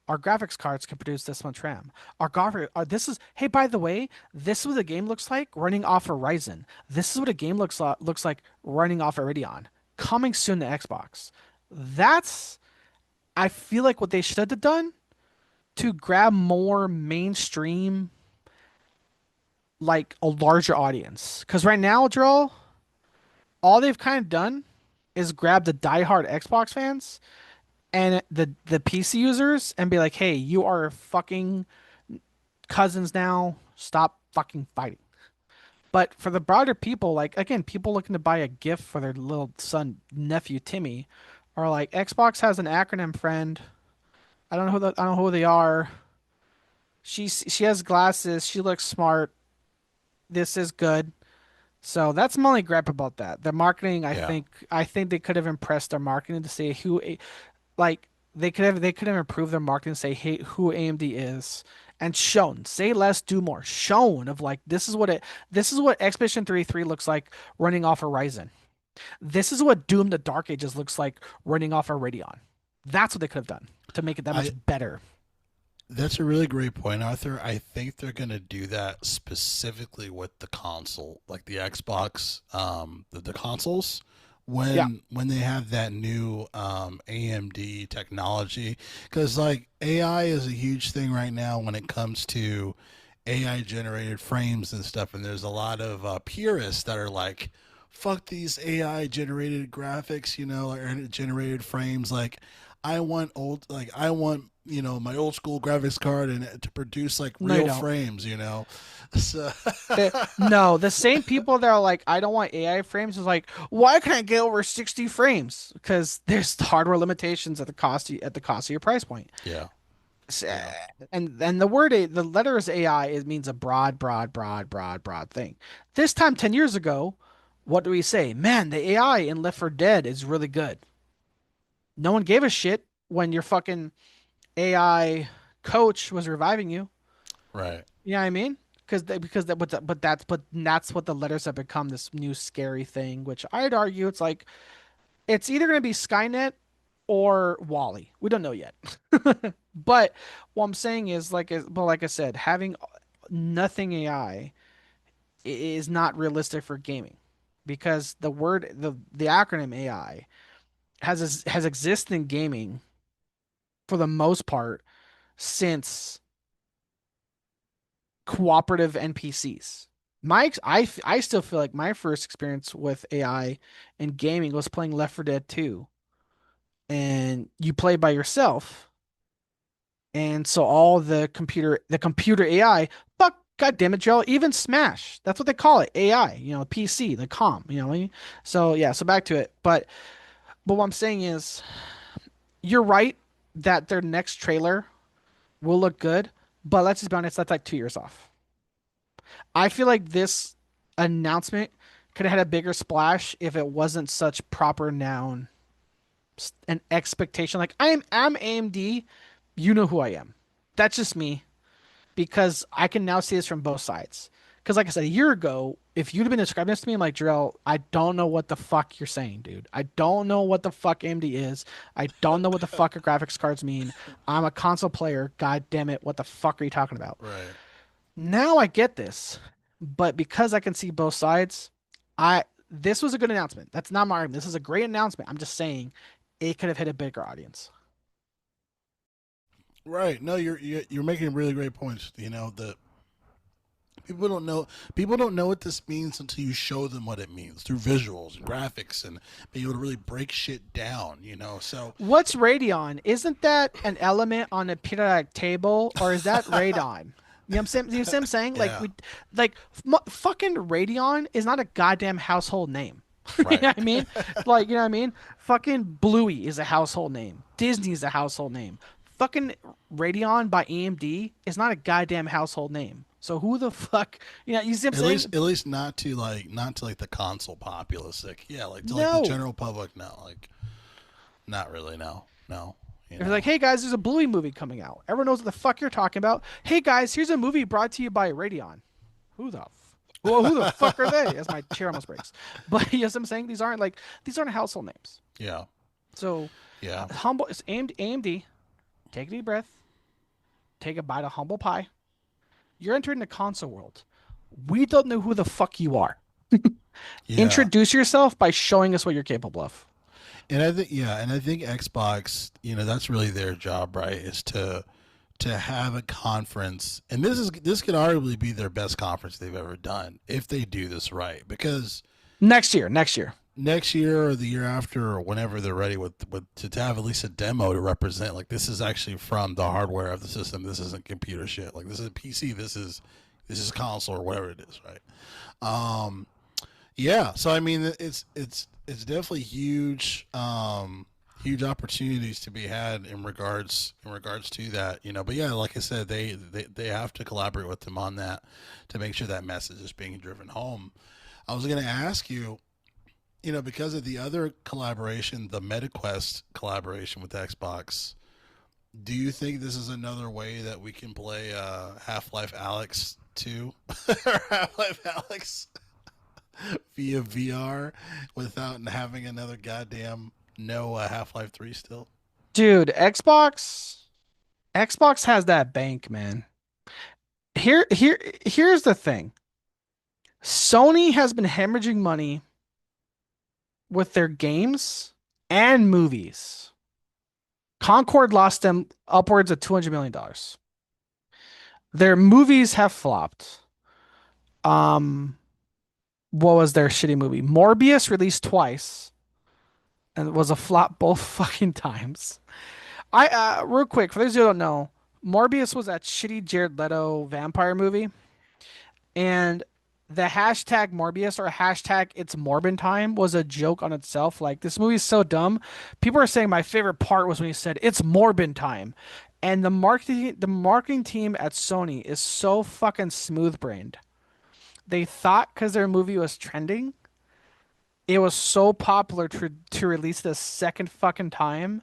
Our graphics cards can produce this much RAM. Our graphic, this is hey, by the way, this is what the game looks like running off a Ryzen. This is what a game looks like running off a Radeon. Coming soon to Xbox. That's I feel like what they should have done to grab more mainstream, like a larger audience. Because right now, Joel, all they've kind of done is grab the diehard Xbox fans and the PC users and be like, "Hey, you are fucking cousins now. Stop fucking fighting." But for the broader people, like again, people looking to buy a gift for their little son nephew Timmy, are like, Xbox has an acronym friend. I don't know who they are. She has glasses. She looks smart. This is good. So that's my only gripe about that. The marketing, yeah. I think they could have impressed their marketing to say like they could have improved their marketing to say hey who AMD is and shown say less do more shown of like this is what Expedition 33 looks like running off a Ryzen. This is what Doom the Dark Ages looks like running off a Radeon. That's what they could have done to make it that much I better. That's a really great point, Arthur. I think they're going to do that specifically with the console, like the Xbox, the consoles, Yeah. when they have that new AMD technology, because like AI is a huge thing right now when it comes to AI generated frames and stuff, and there's a lot of purists that are like, "Fuck these AI generated graphics," or generated frames, like. I want my old school graphics card and to produce like No, you real don't. frames. So No, the same people that are like, I don't want AI frames is like, why can't I get over 60 frames? Because there's hardware limitations at the cost of your price point. yeah, S- yeah, And the letters AI it means a broad thing. This time 10 years ago, what do we say? Man, the AI in Left 4 Dead is really good. No one gave a shit when your fucking AI coach was reviving you. right. You know what I mean? But that's what the letters have become this new scary thing, which I'd argue it's like it's either going to be Skynet or Wally. We don't know yet. But what I'm saying is like I said, having nothing AI is not realistic for gaming because the acronym AI has existed in gaming for the most part since cooperative NPCs. I still feel like my first experience with AI in gaming was playing Left 4 Dead 2, and you play by yourself, and so all the computer AI, fuck, god damn it, Joe, even Smash, that's what they call it, AI, PC, the com, you know what I mean? So yeah, so back to it, but what I'm saying is, you're right that their next trailer will look good, but let's just be honest, that's like 2 years off. I feel like this announcement could have had a bigger splash if it wasn't such proper noun an expectation. Like I'm AMD, you know who I am. That's just me because I can now see this from both sides. Because like I said, a year ago, if you'd have been describing this to me, I'm like, Jarrell, I don't know what the fuck you're saying, dude. I don't know what the fuck AMD is. I don't know what the fuck your graphics cards mean. I'm a console player. God damn it. What the fuck are you talking about? Right. Now I get this, but because I can see both sides, I this was a good announcement. That's not my argument. This is a great announcement. I'm just saying it could have hit a bigger audience. Right. No, you're making really great points. You know, the people don't know what this means until you show them what it means through visuals and graphics and being able to really break shit down, you know. So What's Radeon? Isn't that an element on a periodic table, or is that radon? You know what I'm saying? You know what I'm saying? Like yeah, fucking Radeon is not a goddamn household name. You right. know what I mean? Like, you know what I mean? Fucking Bluey is a household name. Disney is a household name. Fucking Radeon by AMD is not a goddamn household name. So who the fuck? You see what I'm saying? At least not to like the console populace. Like yeah, like to like the No. general public. No, like not really. No, no. You If you're like, know. hey guys, there's a Bluey movie coming out. Everyone knows what the fuck you're talking about. Hey guys, here's a movie brought to you by Radeon. Well, who the fuck are they? As my chair almost breaks. But you know what I'm saying? These aren't household names. Yeah, So yeah. humble it's AMD. Take a deep breath. Take a bite of humble pie. You're entering the console world. We don't know who the fuck you are. Yeah. Introduce yourself by showing us what you're capable of. And I think yeah, and I think Xbox, you know, that's really their job, right? Is to have a conference, and this could arguably be their best conference they've ever done if they do this right. Because Next year. next year or the year after or whenever they're ready with to have at least a demo to represent like this is actually from the hardware of the system. This isn't computer shit. Like this is a PC. This is console or whatever it is, right? Um, Yeah, so I mean, it's definitely huge, huge opportunities to be had in regards to that, you know. But yeah, like I said, they have to collaborate with them on that to make sure that message is being driven home. I was going to ask you, you know, because of the other collaboration, the MetaQuest collaboration with Xbox, do you think this is another way that we can play Half Life Alex 2 or Half Life Alex via VR without having another goddamn no Half Life 3 still. Dude, Xbox has that bank, man. Here's the thing. Sony has been hemorrhaging money with their games and movies. Concord lost them upwards of $200 million. Their movies have flopped. Um, what was their shitty movie? Morbius released twice and was a flop both fucking times. I real quick, for those who don't know, Morbius was that shitty Jared Leto vampire movie. And the hashtag Morbius or hashtag it's Morbin time was a joke on itself. Like this movie is so dumb. People are saying my favorite part was when he said it's Morbin time. And the marketing team at Sony is so fucking smooth brained. They thought because their movie was trending, it was so popular to release the second fucking time,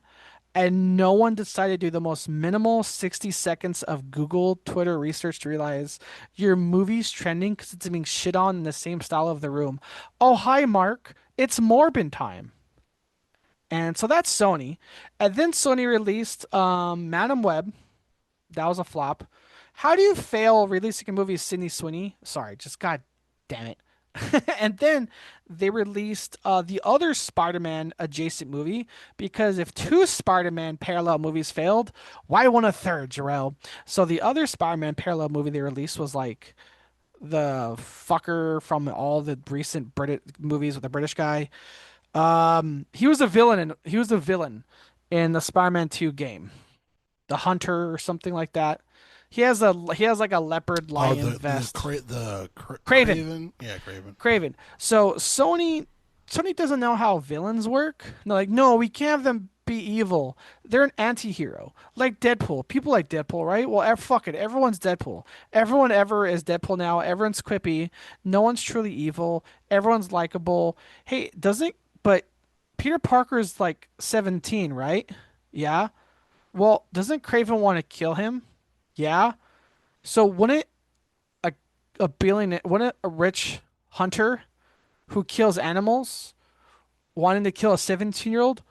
and no one decided to do the most minimal 60 seconds of Google, Twitter research to realize your movie's trending because it's being shit on in the same style of The Room. Oh, hi, Mark. It's Morbin time. And so that's Sony. And then Sony released Madam Web. That was a flop. How do you fail releasing a movie Sydney Sweeney? Sorry, just god damn it. And then they released the other Spider-Man adjacent movie because if two Spider-Man parallel movies failed, why one a third, Jarrell? So the other Spider-Man parallel movie they released was like the fucker from all the recent British movies with the British guy. He was the villain in the Spider-Man 2 game, the Hunter or something like that. He has like a leopard Oh, lion vest. Craven. Craven, yeah, Craven. Craven. So Sony doesn't know how villains work. They're like, no, we can't have them be evil. They're an anti-hero. Like Deadpool. People like Deadpool, right? Well, fuck it. Everyone's Deadpool. Everyone ever is Deadpool now. Everyone's quippy. No one's truly evil. Everyone's likable. Hey, doesn't but Peter Parker is like 17, right? Yeah. Well, doesn't Craven want to kill him? Yeah. So wouldn't a wouldn't a rich hunter who kills animals wanting to kill a 17-year-old,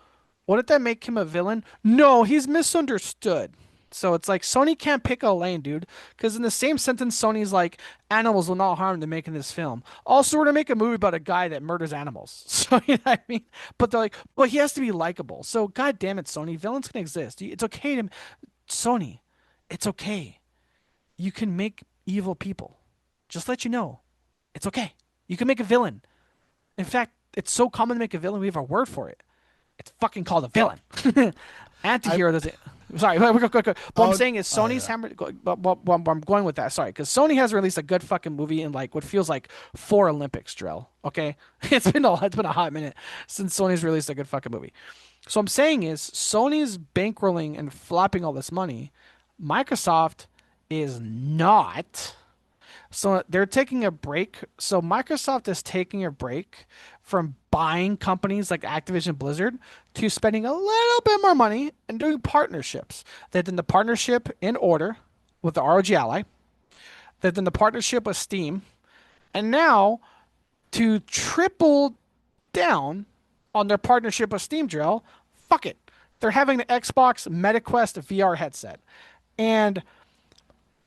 wouldn't that make him a villain? No, he's misunderstood. So it's like Sony can't pick a lane, dude. Because in the same sentence, Sony's like, animals will not harm them making this film. Also, we're gonna make a movie about a guy that murders animals. So you know what I mean? But they're like, but he has to be likable. So god damn it, Sony, villains can exist. It's okay to Sony. It's okay. You can make evil people. Just let you know, it's okay. You can make a villain. In fact, it's so common to make a villain. We have a word for it. It's fucking called a villain. I Antihero doesn't. Sorry, go. What I'm oh saying is oh Sony's yeah. hammer. I'm going with that. Sorry, because Sony has released a good fucking movie in like what feels like 4 Olympics, Drill. Okay, it's been a hot minute since Sony's released a good fucking movie. So I'm saying is Sony's bankrolling and flopping all this money. Microsoft is not. So they're taking a break. So Microsoft is taking a break from buying companies like Activision Blizzard to spending a little bit more money and doing partnerships. They've done the partnership in order with the ROG Ally. They've done the partnership with Steam. And now to triple down on their partnership with Steam Drill, fuck it. They're having the Xbox MetaQuest VR headset. And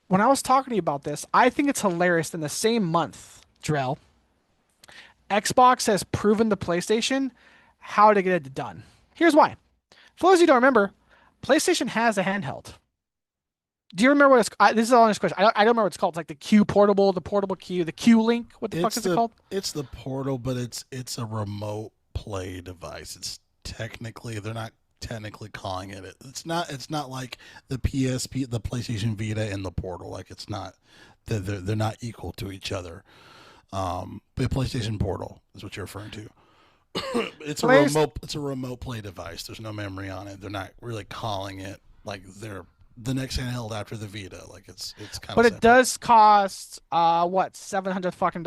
when I was talking to you about this, I think it's hilarious in the same month, Drell, Xbox has proven to PlayStation how to get it done. Here's why. For those of you who don't remember, PlayStation has a handheld. Do you remember what it's? This is an honest question. I don't remember what it's called. It's like the Q Portable, the Portable Q, the Q Link. What the fuck It's is it the called? it's the Portal, but it's a remote play device. It's technically they're not technically calling it. It's not like the PSP, the PlayStation Vita, and the Portal. Like it's not. They're not equal to each other. But PlayStation Portal is what you're referring to. It's a Players, remote. It's a remote play device. There's no memory on it. They're not really calling it like they're the next handheld after the Vita. Like it's kind of but it separate. does cost what, $700 fucking?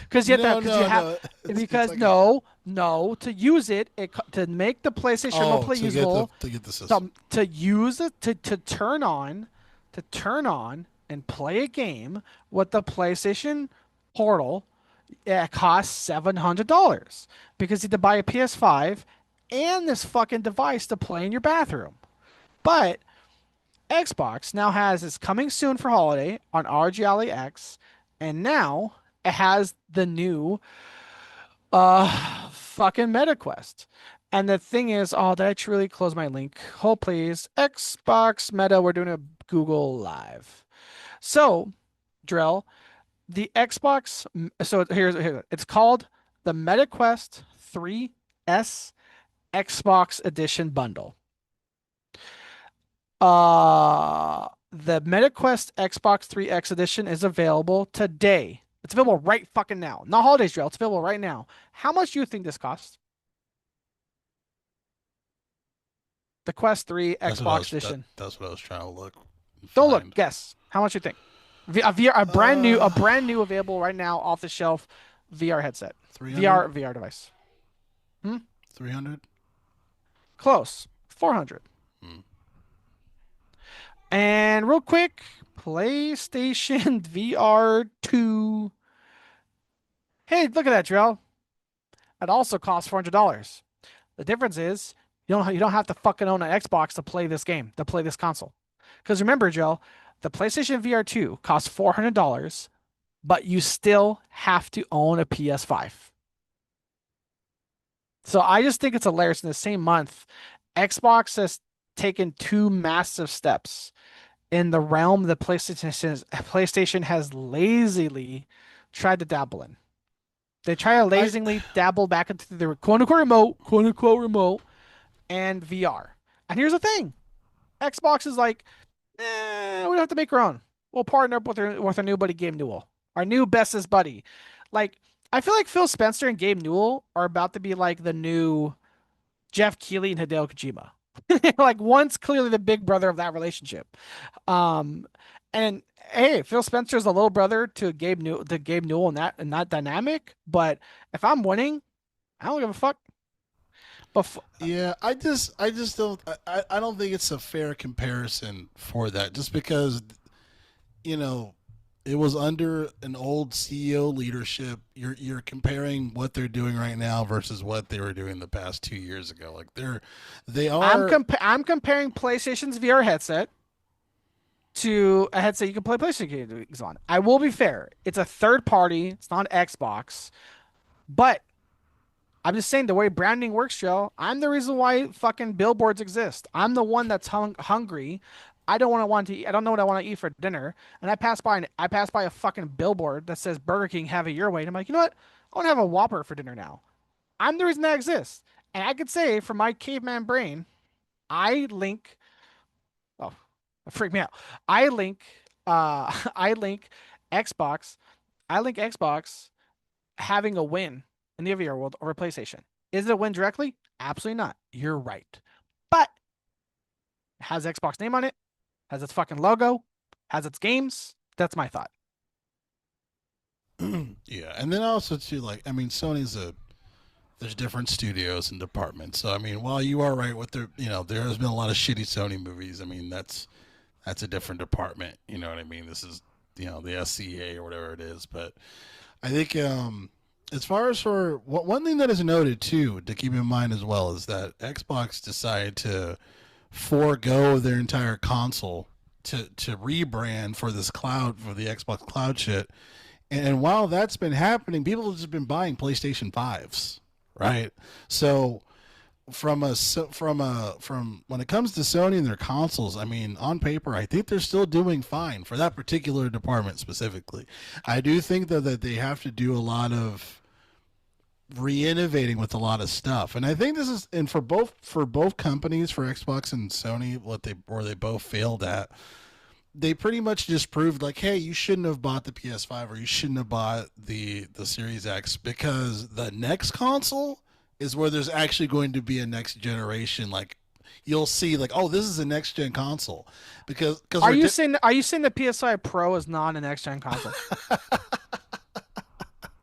Because you have to No, because you no, have no. It's because like a no to use it, to make the PlayStation Remote oh Play usable, to get the system. to use it to turn on and play a game with the PlayStation Portal. It costs $700 because you have to buy a PS5 and this fucking device to play in your bathroom. But Xbox now has it's coming soon for holiday on RG Ally X, and now it has the new fucking MetaQuest. And the thing is, oh, did I truly close my link? Hold please. Xbox Meta, we're doing a Google Live. So, Drell, the Xbox, so here's it's called the MetaQuest 3S Xbox Edition Bundle. The MetaQuest Xbox 3X Edition is available today. It's available right fucking now. Not holidays, Drill. It's available right now. How much do you think this costs? The Quest 3 Xbox Edition. That's what I was trying to look and Don't look. find. Guess. How much you think? A Uh, brand new available right now off the shelf VR headset. 300, VR device. Hmm? 300. Close. 400. Hmm. And real quick, PlayStation VR 2. Hey, look at that, Drill. It also costs $400. The difference is you don't have to fucking own an Xbox to play this game, to play this console. Because remember, Joe, the PlayStation VR 2 costs $400, but you still have to own a PS5. So I just think it's hilarious. In the same month, Xbox has taken two massive steps in the realm that PlayStation has lazily tried to dabble in. They try to I lazily dabble back into the quote unquote remote, and VR. And here's the thing: Xbox is like, we don't have to make our own. We'll partner up with our new buddy Gabe Newell, our new bestest buddy. Like, I feel like Phil Spencer and Gabe Newell are about to be like the new Jeff Keighley and Hideo Kojima. Like, one's clearly the big brother of that relationship. Um, and hey, Phil Spencer's the little brother to Gabe Newell in that dynamic. But if I'm winning, I don't give a fuck. But yeah, I just don't I don't think it's a fair comparison for that. Just because you know it was under an old CEO leadership. You're comparing what they're doing right now versus what they were doing the past 2 years ago. Like they are. I'm comparing PlayStation's VR headset to a headset you can play PlayStation games on. I will be fair. It's a third party. It's not Xbox, but I'm just saying the way branding works, Joe. I'm the reason why fucking billboards exist. I'm the one that's hungry. I don't want to eat. I don't know what I want to eat for dinner, and I pass by a fucking billboard that says Burger King, have it your way. And I'm like, you know what? I want to have a Whopper for dinner now. I'm the reason that exists, and I could say from my caveman brain, I link. Oh, freak me out. I link. I link Xbox. I link Xbox having a win in the VR world over PlayStation. Is it a win directly? Absolutely not. You're right. But it has Xbox name on it, has its fucking logo, has its games. That's my thought. Yeah, and then also too, like, I mean, Sony's a there's different studios and departments. So I mean, while you are right with there has been a lot of shitty Sony movies. I mean, that's a different department. You know what I mean? This is the SCA or whatever it is. But I think as far as for one thing that is noted too to keep in mind as well is that Xbox decided to forego their entire console to rebrand for this cloud for the Xbox Cloud shit. And while that's been happening, people have just been buying PlayStation 5s, right? So from when it comes to Sony and their consoles, I mean, on paper, I think they're still doing fine for that particular department specifically. I do think though that they have to do a lot of re-innovating with a lot of stuff, and I think this is and for both companies, for Xbox and Sony, what they both failed at. They pretty much just proved like, hey, you shouldn't have bought the PS5 or you shouldn't have bought the Series X because the next console is where there's actually going to be a next generation. Like you'll see, like, oh, this is a next gen console because Are you saying the PS5 Pro is not an next gen console?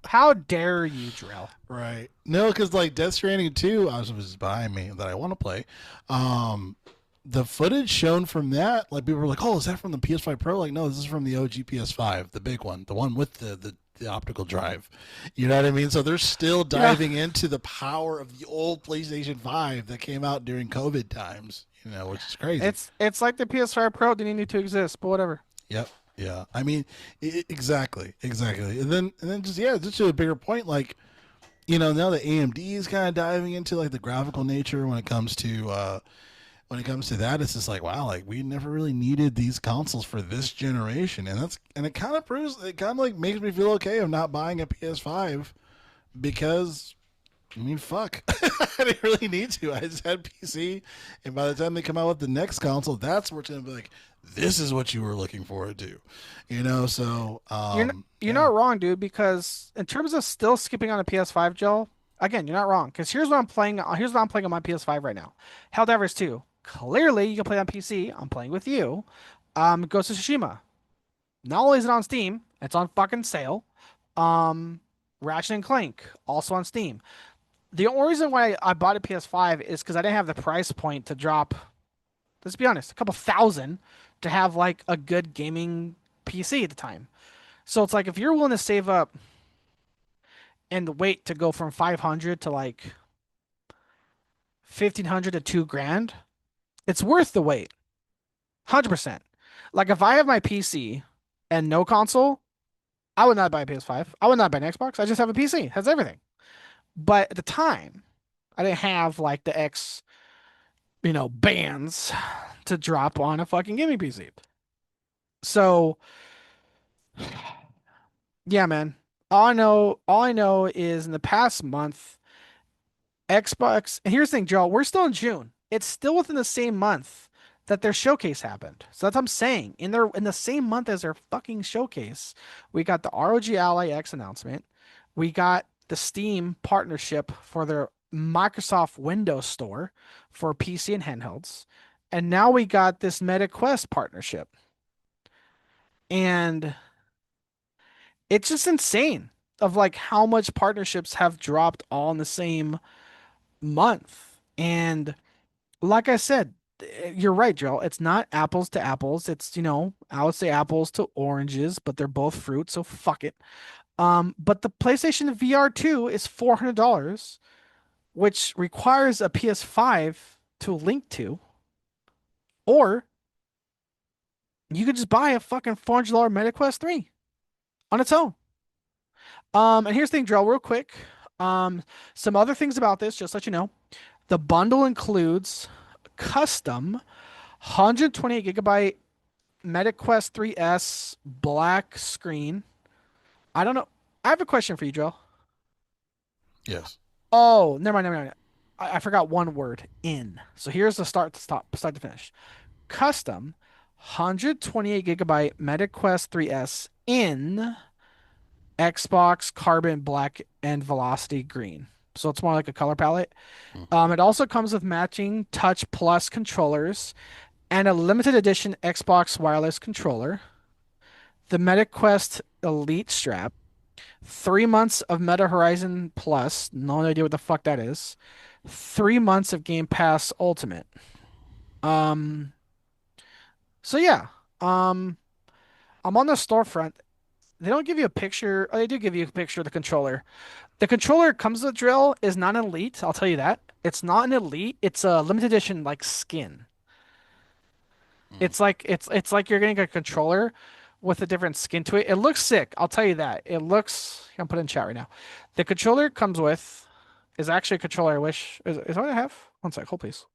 How dare you, Drill? right? No, because like Death Stranding 2, I was behind me that I want to play. Um, the footage shown from that, like people were like, "Oh, is that from the PS5 Pro?" Like, no, this is from the OG PS5, the big one, the one with the optical drive. You know what I mean? So they're still Yeah, diving into the power of the old PlayStation 5 that came out during COVID times. Which is crazy. it's like the PS5 Pro didn't need to exist, but whatever. Yep. Yeah. I mean, exactly, exactly. And then just to a bigger point, like now the AMD is kind of diving into like the graphical nature when it comes to that, it's just like, wow, like we never really needed these consoles for this generation, and it kind of proves it kind of like makes me feel okay of not buying a PS5 because I mean, fuck, I didn't really need to. I just had PC, and by the time they come out with the next console, that's where it's gonna be like, this is what you were looking forward to, So You're yeah, not wrong, dude, because in terms of still skipping on a PS5, Joe, again, you're not wrong. Because here's what I'm playing. Here's what I'm playing on my PS5 right now. Helldivers 2. Clearly, you can play on PC. I'm playing with you. Ghost of Tsushima. Not only is it on Steam, it's on fucking sale. Um, Ratchet and Clank also on Steam. The only reason why I bought a PS5 is because I didn't have the price point to drop. Let's be honest, a couple thousand to have like a good gaming PC at the time. So it's like if you're willing to save up and wait to go from 500 to like 1500 to 2 grand, it's worth the wait. 100%. Like if I have my PC and no console, I would not buy a PS5. I would not buy an Xbox. I just have a PC. It has everything. But at the time, I didn't have like the X, bands to drop on a fucking gaming PC. So, yeah, man. All I know is in the past month, Xbox, and here's the thing, Joe, we're still in June. It's still within the same month that their showcase happened. So that's what I'm saying. In the same month as their fucking showcase, we got the ROG Ally X announcement. We got the Steam partnership for their Microsoft Windows Store for PC and handhelds. And now we got this Meta Quest partnership. And it's just insane of like how much partnerships have dropped all in the same month. And like I said, you're right, Joe. It's not apples to apples. It's, I would say apples to oranges, but they're both fruit, so fuck it. But the PlayStation VR 2 is $400, which requires a PS5 to link to, or you could just buy a fucking $400 MetaQuest 3 on its own. And here's the thing, Joe, real quick. Some other things about this, just to let you know. The bundle includes custom 128 gigabyte MetaQuest 3S black screen. I don't know. I have a question for you, Joel. Yes. Oh, never mind. I forgot one word. In. So here's the start to finish. Custom 128 gigabyte MetaQuest 3S in Xbox Carbon Black and Velocity Green. So it's more like a color palette. It also comes with matching Touch Plus controllers and a limited edition Xbox wireless controller, the MetaQuest Elite strap, 3 months of Meta Horizon Plus, no idea what the fuck that is, 3 months of Game Pass Ultimate. Um, so yeah, um, I'm on the storefront. They don't give you a picture. Oh, they do give you a picture of the controller. The controller comes with a drill is not an elite. I'll tell you that. It's not an elite. It's a limited edition like skin. Mm. It's like you're getting a controller with a different skin to it. It looks sick. I'll tell you that. It looks. I'm putting in chat right now. The controller comes with is actually a controller. I wish is what I have. One sec. Hold please.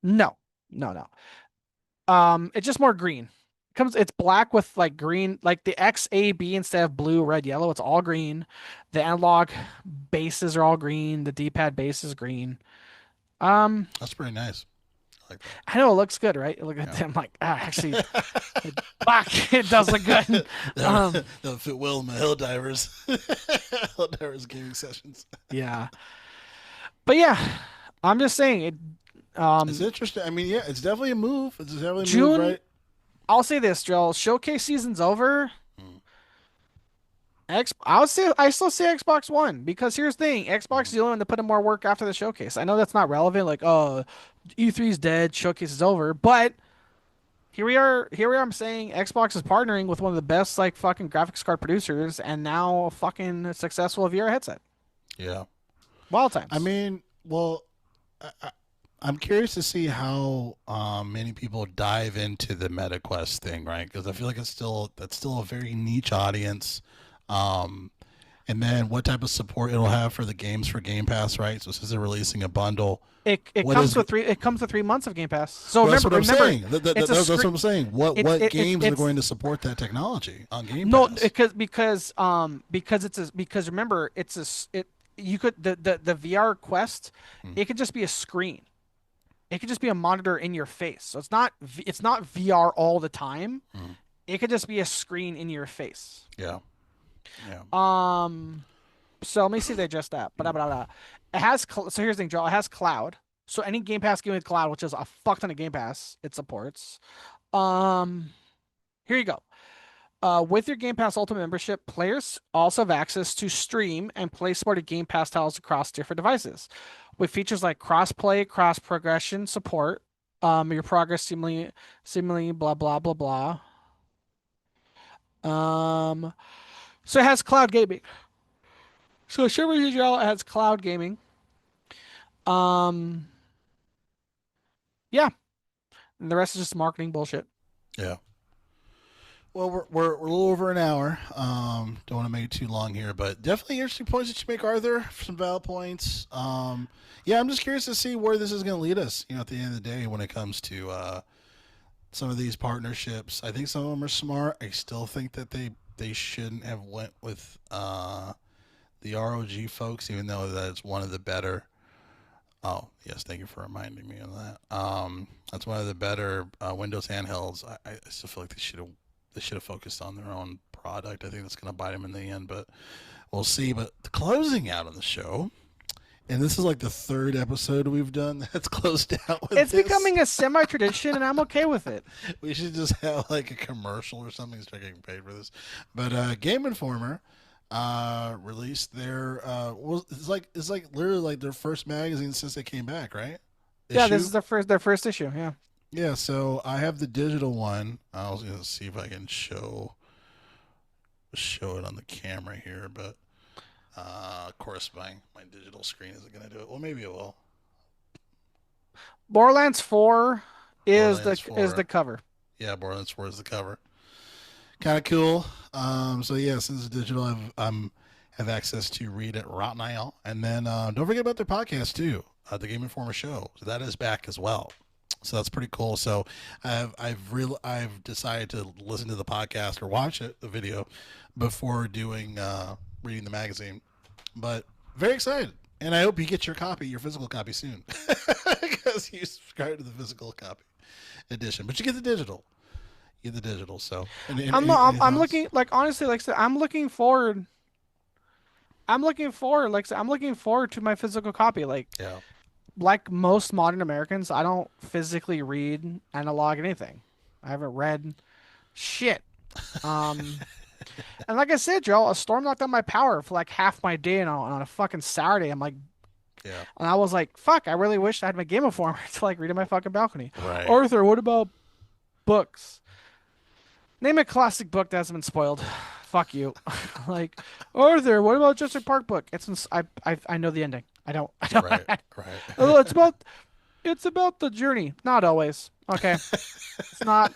No, no. It's just more green. It's black with like green, like the XAB instead of blue, red, yellow. It's all green. The analog bases are all green. The D-pad base is green. Um, That's pretty nice. I like that. I know it looks good, right? Look at Yeah. them, like actually, fuck, it does look good. Um, That'll fit well in my Hill Divers, Hill Divers gaming sessions. yeah, but yeah, I'm just saying it. It's Um, interesting. I mean, yeah, it's definitely a move. It's definitely a move, June, right? I'll say this, Joel. Showcase season's over. Mm, I would say I still say Xbox One because here's the thing: Xbox is mm. the only one that put in more work after the showcase. I know that's not relevant, like E3's dead, showcase is over, but here we are. Here we are. I'm saying Xbox is partnering with one of the best like fucking graphics card producers, and now a fucking successful VR headset. Yeah. Wild I times. mean, well, I, I'm curious to see how many people dive into the MetaQuest thing, right? Because I feel like that's still a very niche audience. Um, and then what type of support it'll have for the games for Game Pass, right? So since they're releasing a bundle, It what comes is with three. It comes with 3 months of Game Pass. So well, that's what I'm remember, saying. it's a That's what screen. I'm saying. What games are It's going to support that technology on Game no Pass? because because remember it you could the VR Quest Mm, it could just be a screen. It could just be a monitor in your face. So it's not VR all the time. mm, It could just be a screen in your face. yeah, yeah. Um, so let me see if they adjust that. Blah, blah, blah. It has so here's the thing, Joe. It has cloud. So any Game Pass game with cloud, which is a fuck ton of Game Pass, it supports. Um, here you go. With your Game Pass Ultimate membership, players also have access to stream and play supported Game Pass titles across different devices, with features like cross-play, cross-progression support, your progress seemingly blah blah blah blah. Um, so it has cloud gaming. So Shiver Hijau has cloud gaming. Um, yeah, and the rest is just marketing bullshit. Yeah. Well, we're a little over an hour. Don't want to make it too long here, but definitely interesting points that you make, Arthur. Some valid points. Yeah, I'm just curious to see where this is going to lead us. You know, at the end of the day, when it comes to some of these partnerships, I think some of them are smart. I still think that they shouldn't have went with the ROG folks, even though that's one of the better. Oh yes, thank you for reminding me of that. That's one of the better Windows handhelds. I still feel like they should have focused on their own product. I think that's going to bite them in the end, but we'll see. But the closing out on the show, and this is like the third episode we've done that's closed out with It's this. becoming a semi-tradition, and I'm okay with it. We should just have like a commercial or something. Start getting paid for this. But Game Informer released their it's like literally like their first magazine since they came back, right? Yeah, this issue. is their first issue. Yeah. Yeah, so I have the digital one. I was gonna see if I can show it on the camera here, but of course my digital screen isn't gonna do it. Well, maybe it will. Borderlands 4 is the Borderlands is the 4. cover. Yeah, Borderlands 4 is the cover. Kind of cool. So yeah, since it's digital, have access to read it right now, and then don't forget about their podcast too, the Game Informer Show. So that is back as well. So that's pretty cool. So I've decided to listen to the podcast or watch it the video before doing reading the magazine, but very excited. And I hope you get your physical copy soon, because you subscribe to the physical copy edition, but you get the digital. You get the digital. So, I'm not. any I'm thoughts? looking like honestly, like I said, I'm looking forward. I'm looking forward. Like I said, I'm looking forward to my physical copy. Yeah. Like most modern Americans, I don't physically read analog anything. I haven't read shit. Um, and like I said, Joe, a storm knocked out my power for like half my day, and on a fucking Saturday, I'm like, Yeah. and I was like, fuck, I really wish I had my Game Informer to like read in my fucking balcony. Right. Arthur, what about books? Name a classic book that hasn't been spoiled. Fuck you. Like, Arthur, what about Jurassic Park book? It's been, I know the ending. I don't. I don't. Right. Right. Oh, it's about the journey. Not always. Okay. It's not.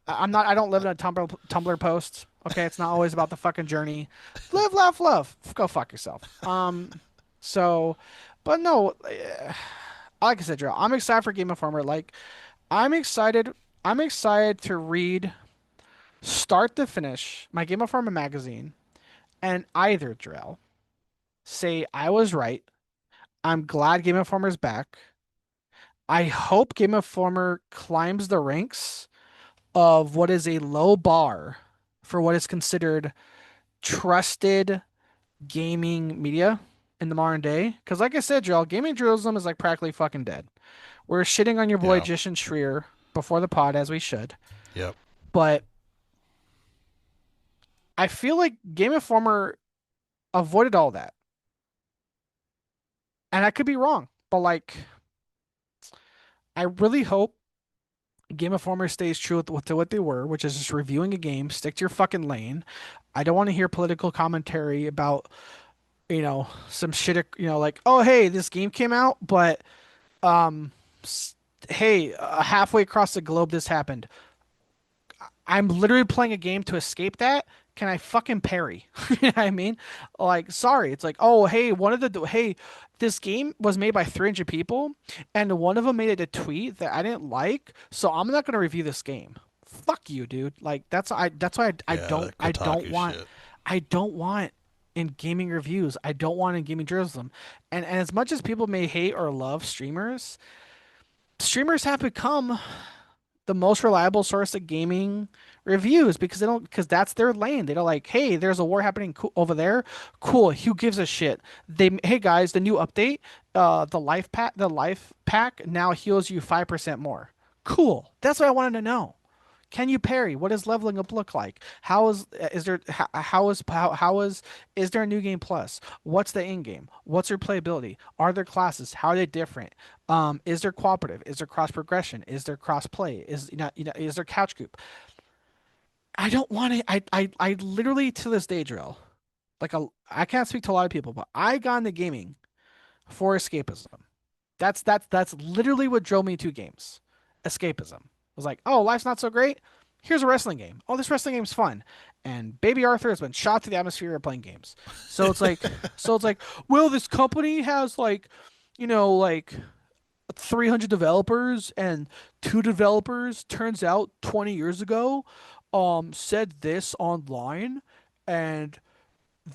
I'm not. I don't live in a Tumblr post. Okay. It's not always about the fucking journey. Live, laugh, love. Go fuck yourself. So, but no. Like I said, Joe, I'm excited for Game Informer. Like, I'm excited. I'm excited to read start to finish my Game Informer magazine and either Drell say I was right. I'm glad Game Informer's back. I hope Game Informer climbs the ranks of what is a low bar for what is considered trusted gaming media in the modern day. Because, like I said, Joel, gaming journalism is like practically fucking dead. We're shitting on your boy Yeah. Jishin Schreier before the pod, as we should. Yep. But I feel like Game Informer avoided all that. And I could be wrong, but like, I really hope Game Informer stays true to what they were, which is just reviewing a game. Stick to your fucking lane. I don't want to hear political commentary about, some shit, like, oh, hey, this game came out, but, um, hey, halfway across the globe, this happened. I'm literally playing a game to escape that. Can I fucking parry? You know what I mean? Like, sorry. It's like, oh, hey, hey, this game was made by 300 people, and one of them made it a tweet that I didn't like, so I'm not gonna review this game. Fuck you, dude. Like, that's why I Yeah. don't, That Kotaku shit. I don't want in gaming reviews. I don't want in gaming journalism. And as much as people may hate or love streamers, streamers have become the most reliable source of gaming reviews because they don't because that's their lane. They don't like, hey, there's a war happening over there. Cool. Who gives a shit? Hey guys, the new update, the life pack now heals you 5% more. Cool. That's what I wanted to know. Can you parry? What does leveling up look like? Is there a new game plus? What's the in game? What's your playability? Are there classes? How are they different? Is there cooperative? Is there cross progression? Is there cross play? Is there couch group? I don't want to. I literally to this day, drill. I can't speak to a lot of people, but I got into gaming for escapism. That's literally what drove me to games. Escapism. I was like, oh, life's not so great. Here's a wrestling game. Oh, this wrestling game's fun. And Baby Arthur has been shot to the atmosphere of playing games. So it's like, well, this company has like 300 developers, and two developers turns out 20 years ago said this online, and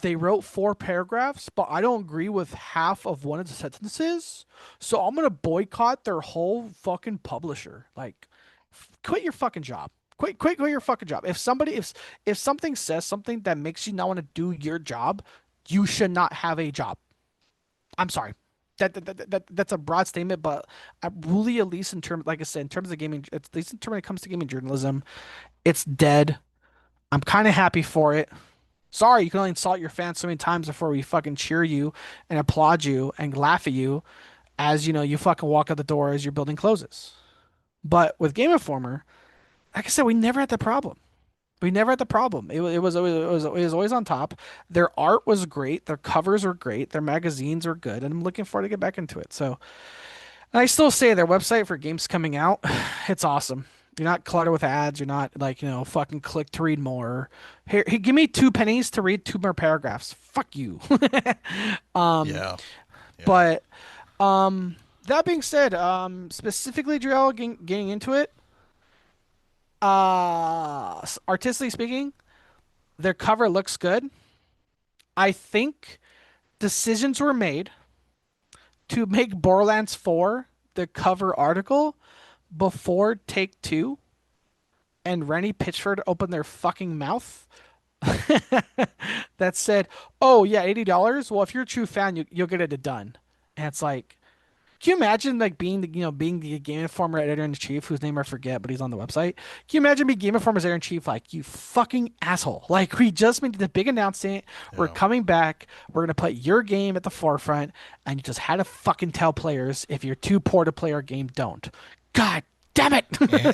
they wrote four paragraphs, but I don't agree with half of one of the sentences. So I'm gonna boycott their whole fucking publisher. Like, quit your fucking job. Quit your fucking job. If something says something that makes you not want to do your job, you should not have a job. I'm sorry. That's a broad statement, but I really, at least in terms, like I said, in terms of gaming, at least in terms when it comes to gaming journalism, it's dead. I'm kind of happy for it. Sorry, you can only insult your fans so many times before we fucking cheer you and applaud you and laugh at you. as you know, you fucking walk out the door as your building closes. But with Game Informer, like I said, we never had the problem. We never had the problem. It was always on top. Their art was great. Their covers were great. Their magazines were good, and I'm looking forward to get back into it. So I still say their website for games coming out, it's awesome. You're not cluttered with ads. You're not like, fucking click to read more. Here, give me 2 pennies to read 2 more paragraphs. Fuck you. Um, Yeah, yeah, but that being said, specifically, Drill, getting into it, artistically speaking, their cover looks good. I think decisions were made to make Borderlands 4 the cover article before Take Two and Rennie Pitchford opened their fucking mouth that said, "Oh yeah, $80. Well, if you're a true fan, you'll get it done." And it's like, can you imagine like being the Game Informer editor in chief, whose name I forget, but he's on the website? Can you imagine being Game Informer's editor in chief, like, you fucking asshole? Like, we just made the big announcement. We're yeah. coming back. We're gonna put your game at the forefront, and you just had to fucking tell players if you're too poor to play our game, don't. God damn it!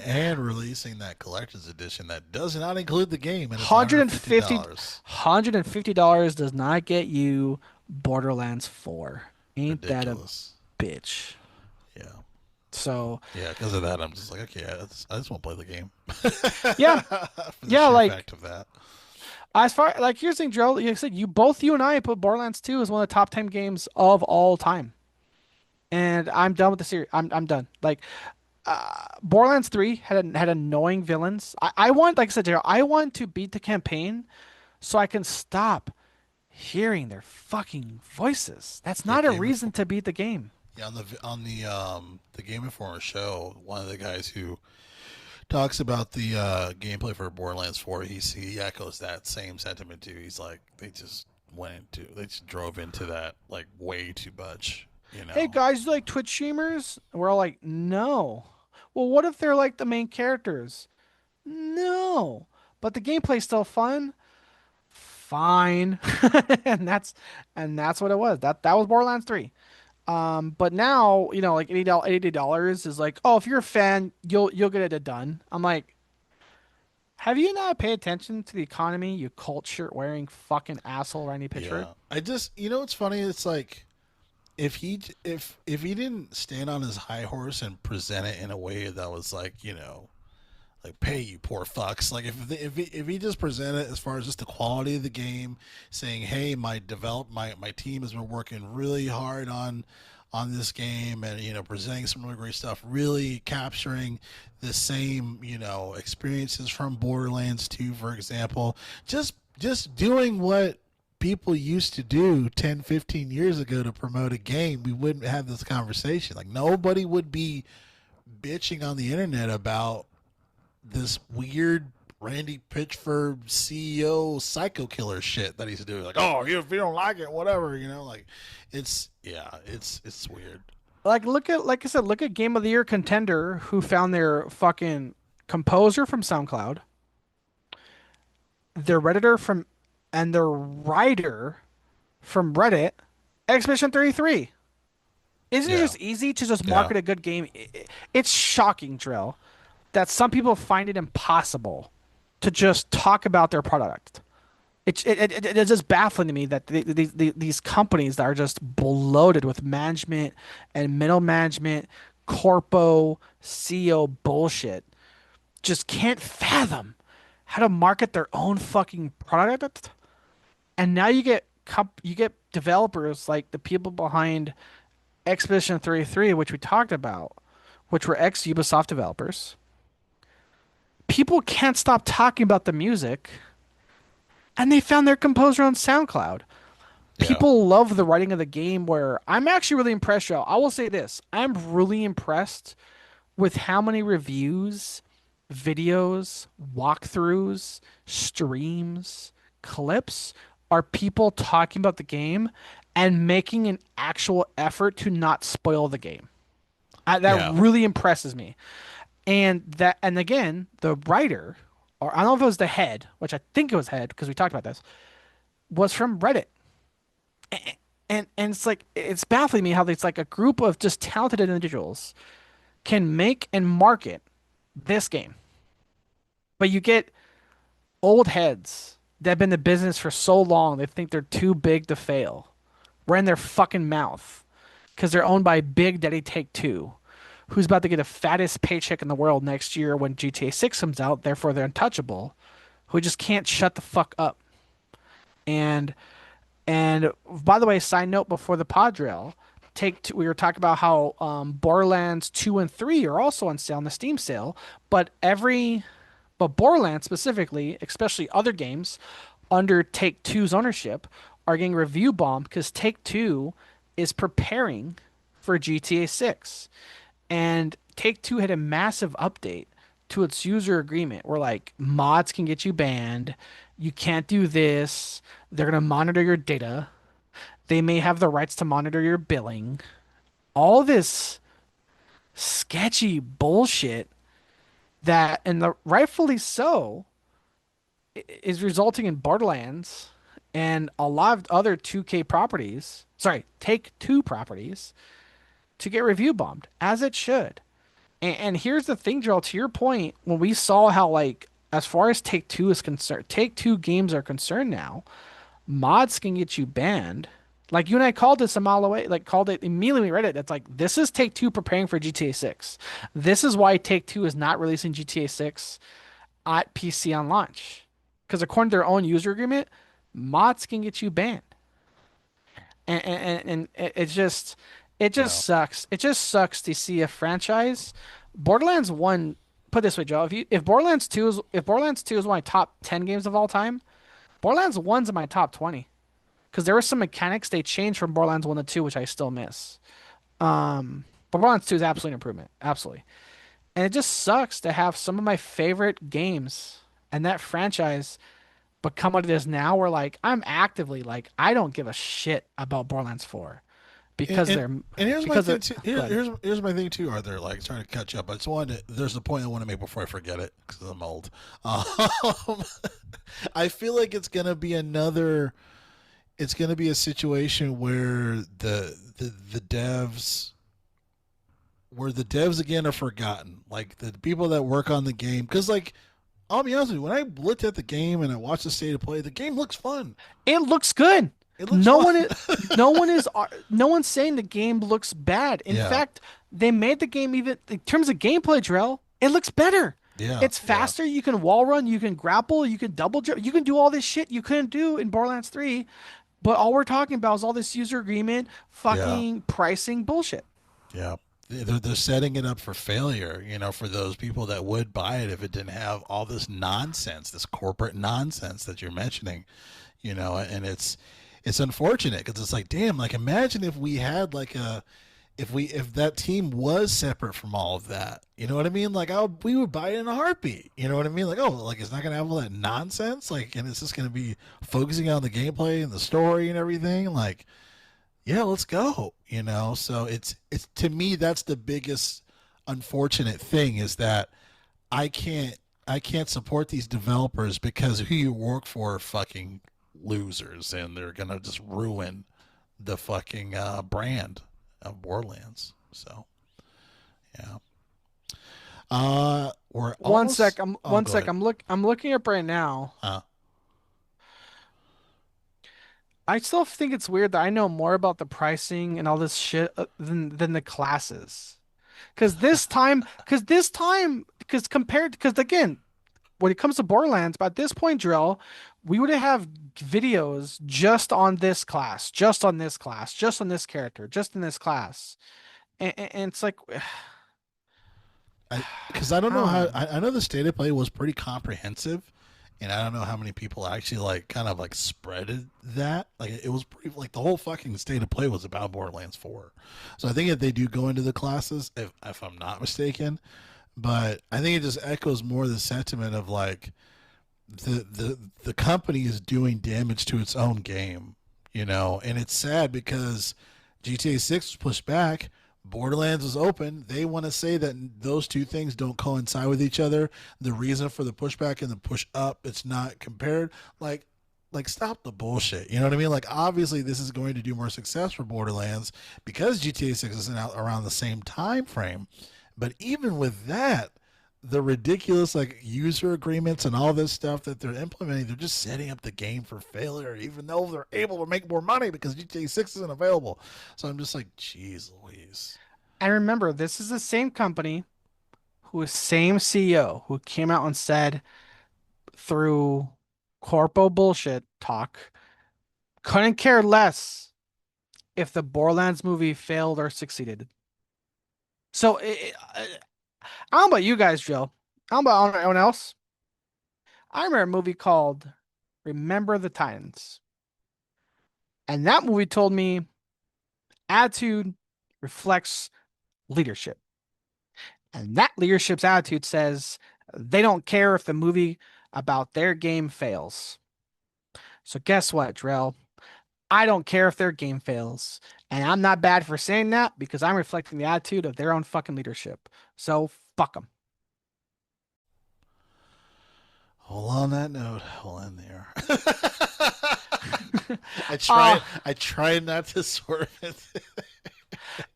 And releasing that collector's edition that does not include the game, and it's $150 $150. $150 does not get you Borderlands 4. Ain't that a Ridiculous. bitch? Yeah, So, yeah. Because of that, I'm just like, okay, I just want to play the game. yeah, For the yeah, sheer like, fact of that. as far like, here's the thing, Joe. Like I said, you and I put Borderlands 2 as one of the top 10 games of all time. And I'm done with the series. I'm done. Like, Borderlands 3 had annoying villains. I want, like I said, Joe, I want to beat the campaign so I can stop hearing their fucking voices. That's Yeah, not a Game reason Informer. to beat the game. Yeah, on the Game Informer show, one of the guys who talks about the gameplay for Borderlands 4, he echoes that same sentiment too. He's like, they just drove into that like way too much, you Hey know. guys, you like Twitch streamers? We're all like, no. Well, what if they're like the main characters? No. But the gameplay's still fun. Fine. and that's and that's what it was. That was Borderlands 3. But now, like $80 is like, oh, if you're a fan, you'll get it done. I'm like, have you not paid attention to the economy, you cult shirt wearing fucking asshole, Randy Pitchford? Yeah, I just, it's funny. It's like, if he didn't stand on his high horse and present it in a way that was like, like, pay you poor fucks. Like, if he just presented as far as just the quality of the game, saying, hey, my team has been working really hard on this game, and presenting some really great stuff, really capturing the same experiences from Borderlands 2, for example, just doing what people used to do 10, 15 years ago to promote a game, we wouldn't have this conversation. Like, nobody would be bitching on the internet about this weird Randy Pitchford CEO psycho killer shit that he's doing. Like, oh, if you don't like it, whatever, like, it's weird. Like I said, look at Game of the Year contender who found their fucking composer from SoundCloud, their redditor from, and their writer from Reddit, Expedition 33. Isn't it Yeah, just easy to just yeah, market a good game? It's shocking, Drill, that some people find it impossible to just talk about their product. It's just baffling to me that these companies that are just bloated with management and middle management, corpo, CEO bullshit just can't fathom how to market their own fucking product. And now you get developers like the people behind Expedition 33, which we talked about, which were ex Ubisoft developers. People can't stop talking about the music, and they found their composer on SoundCloud. yeah, People love the writing of the game. Where I'm actually really impressed, Joe. I will say this: I'm really impressed with how many reviews, videos, walkthroughs, streams, clips are people talking about the game and making an actual effort to not spoil the game. That yeah, really impresses me. And again, the writer, or I don't know if it was the head, which I think it was head because we talked about this, was from Reddit. And it's like it's baffling me how it's like a group of just talented individuals can make and market this game, but you get old heads that have been in the business for so long they think they're too big to fail. Right in their fucking mouth because they're owned by Big Daddy Take Two, who's about to get the fattest paycheck in the world next year when GTA 6 comes out. Therefore, they're untouchable. Who just can't shut the fuck up. And and by the way, side note before the pod drill, take two, we were talking about how Borderlands 2 and 3 are also on sale on the Steam sale, but Borderlands specifically, especially other games under Take Two's ownership, are getting review bombed because Take Two is preparing for GTA 6. And Take Two had a massive update to its user agreement where like mods can get you banned. You can't do this. They're going to monitor your data. They may have the rights to monitor your billing. All this sketchy bullshit that, and the rightfully so, is resulting in Borderlands and a lot of other 2K properties, sorry, Take Two properties, to get review bombed, as it should. And here's the thing, Joel, to your point, when we saw how, like, as far as Take Two is concerned, Take Two games are concerned now, mods can get you banned. Like, you and I called this a mile away, like, called it immediately when we read it. That's like, this is Take Two preparing for GTA 6. This is why Take Two is not releasing GTA 6 at PC on launch. Because according to their own user agreement, mods can get you banned. And it just Yeah. sucks. It just sucks to see a franchise. Borderlands 1, put it this way, Joe, if Borderlands 2 is one of my top 10 games of all time, Borderlands 1's in my top 20. Because there were some mechanics they changed from Borderlands 1 to 2, which I still miss. But Borderlands 2 is absolutely an improvement. Absolutely. And it just sucks to have some of my favorite games and that franchise become what it is now, where like I'm actively like I don't give a shit about Borderlands 4 And, because and, they're and here's my because they're thing too. good. Here's my thing too. Arthur, like trying to catch up. I just wanted. There's a point I want to make before I forget it because I'm old. Um, I feel like it's gonna be another. It's gonna be a situation where the devs where the devs again are forgotten. Like the people that work on the game, because like I'll be honest with you, when I looked at the game and I watched the state of play, the game looks fun. It looks good. It looks No fun. one is, no one is, no one's saying the game looks bad. In Yeah, fact, they made the game even in terms of gameplay, Drell, it looks better. yeah, It's yeah, faster. You can wall run. You can grapple. You can double jump. You can do all this shit you couldn't do in Borderlands 3. But all we're talking about is all this user agreement, yeah. fucking pricing bullshit. Yeah. They're setting it up for failure, for those people that would buy it if it didn't have all this nonsense, this corporate nonsense that you're mentioning, and it's unfortunate because it's like, damn, like imagine if we had like if that team was separate from all of that, you know what I mean? Like we would buy it in a heartbeat, you know what I mean? Like, oh, like it's not gonna have all that nonsense, like, and it's just gonna be focusing on the gameplay and the story and everything, like yeah, let's go. So it's to me that's the biggest unfortunate thing is that I can't I can't support these developers because who you work for are fucking losers and they're gonna just ruin the fucking brand of Borderlands. So yeah, we're One sec. almost. I'm Oh, one go sec. ahead. I'm looking up right now. Uh, I still think it's weird that I know more about the pricing and all this shit than the classes. Because compared, because again, when it comes to Borderlands, by this point, Drill, we would have videos just on this class, just on this class, just on this character, just in this class, and it's like, because I don't know how? how I know the state of play was pretty comprehensive, and I don't know how many people actually like kind of like spreaded that. Like it was pretty like the whole fucking state of play was about Borderlands 4. So I think if they do go into the classes, if I'm not mistaken, but I think it just echoes more the sentiment of like the company is doing damage to its own game, and it's sad because GTA 6 was pushed back. Borderlands was open. They want to say that those two things don't coincide with each other. The reason for the pushback and the push up, it's not compared. Like, like stop the bullshit. You know what I mean? Like obviously this is going to do more success for Borderlands because GTA 6 is out around the same time frame. But even with that, the ridiculous like user agreements and all this stuff that they're implementing, they're just setting up the game for failure, even though they're able to make more money because GTA 6 isn't available. So I'm just like, geez Louise. And remember, this is the same company whose same CEO who came out and said through corpo bullshit talk couldn't care less if the Borderlands movie failed or succeeded. So I don't know about you guys, Joe. I don't know about anyone else. I remember a movie called Remember the Titans. And that movie told me attitude reflects leadership. And that leadership's attitude says they don't care if the movie about their game fails. So guess what, Drell? I don't care if their game fails. And I'm not bad for saying that because I'm reflecting the attitude of their own fucking leadership. So fuck them. Well, on that note, we'll end there. uh, I try not to sort of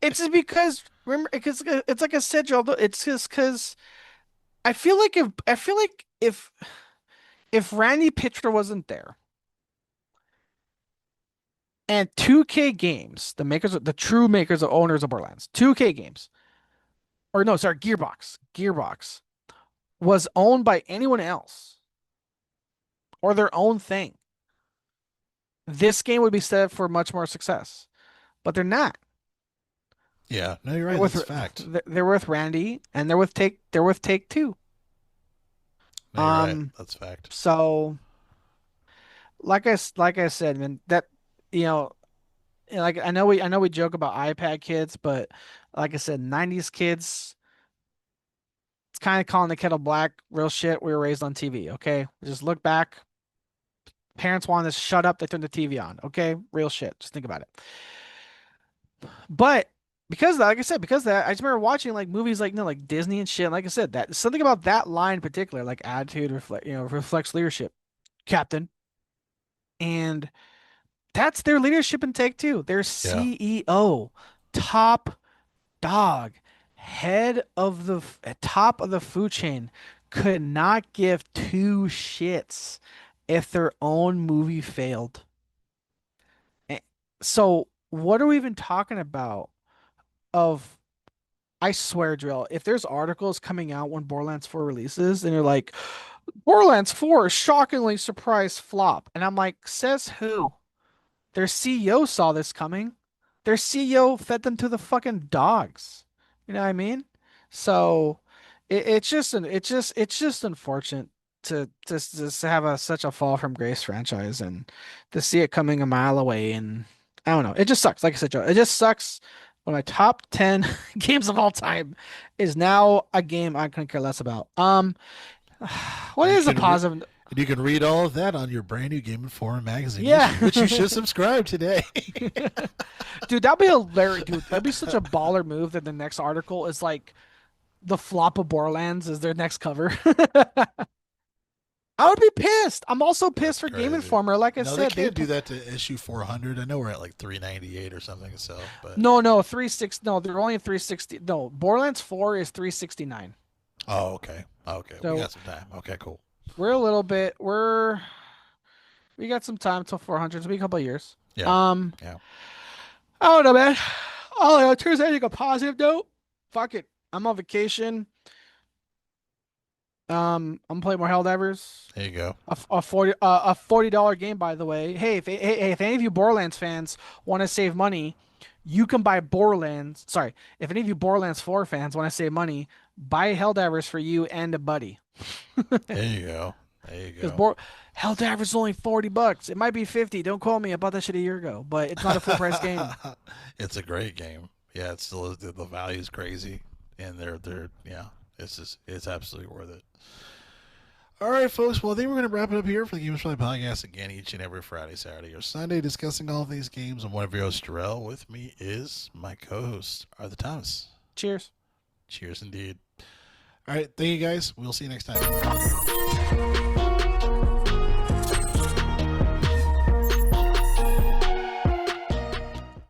it's just because remember because it's like I said, Joe, it's just because I feel like if Randy Pitcher wasn't there and 2K Games, the true makers of owners of Borderlands, 2K Games, or no, sorry, Gearbox was owned by anyone else or their own thing, this game would be set up for much more success. But they're not. Yeah, no, you're They're right. with That's a fact. they're with Randy and they're with Take Two. No, you're right. Um, That's a fact. so like I said, man, that you know, like I know we joke about iPad kids, but like I said, 90s kids, it's kind of calling the kettle black. Real shit. We were raised on TV. Okay, just look back. Parents wanted us to shut up. They turned the TV on. Okay, real shit. Just think about it. But because of that, like I said, because of that, I just remember watching like movies like like Disney and shit. Like I said, that something about that line in particular, like attitude reflects leadership, Captain, and that's their leadership in Take Two. Their Yeah. CEO, top dog, head of the top of the food chain, could not give two shits if their own movie failed. Eh, So what are we even talking about? Of I swear, Drill, if there's articles coming out when Borderlands 4 releases and you're like, Borderlands 4 shockingly surprise flop, and I'm like, says who? Their CEO saw this coming. Their CEO fed them to the fucking dogs. You know what I mean? So it's just unfortunate to just to have such a fall from grace franchise and to see it coming a mile away. And I don't know. It just sucks. Like I said, Joe, it just sucks when my top 10 games of all time is now a game I couldn't care less about. What And is a positive? you can read all of that on your brand new Game Informer magazine, Yeah. which you should subscribe today. Dude, that'd be hilarious. Dude, that'd be such a baller move that the next article is like the flop of Borderlands is their next cover. I would be pissed. I'm also pissed That's for Game crazy. Informer. Like I No, they said, can't do that to issue 400. I know we're at like 398 or something. So, but no, 36. No, they're only 360. No, Borderlands 4 is 369. oh, okay, okay, we So got some time. Okay, cool. we're a little bit, we got some time till 400. It'll be a couple of years. Yeah, Um, yeah. I don't know, man. Oh, in terms of anything a positive note, fuck it. I'm on vacation. I'm playing more Helldivers. There you go. A $40 game, by the way. Hey, if any of you Borderlands fans want to save money, you can buy Borderlands. Sorry, if any of you Borderlands 4 fans want to save money, buy Helldivers for you and a buddy. There you go. There you Because go. Helldivers is only $40. It might be 50. Don't quote me. I bought that shit a year ago, but it's not a full price game. It's a great game. Yeah, it's still the value is crazy, and they're yeah, it's absolutely worth it. All right, folks. Well, I think we're going to wrap it up here for the Games Play podcast again each and every Friday, Saturday, or Sunday, discussing all of these games. I'm one of your hosts, Terrell. With me is my co-host, Arthur Thomas. Cheers. Cheers, indeed. All right, thank you guys. We'll see you next time.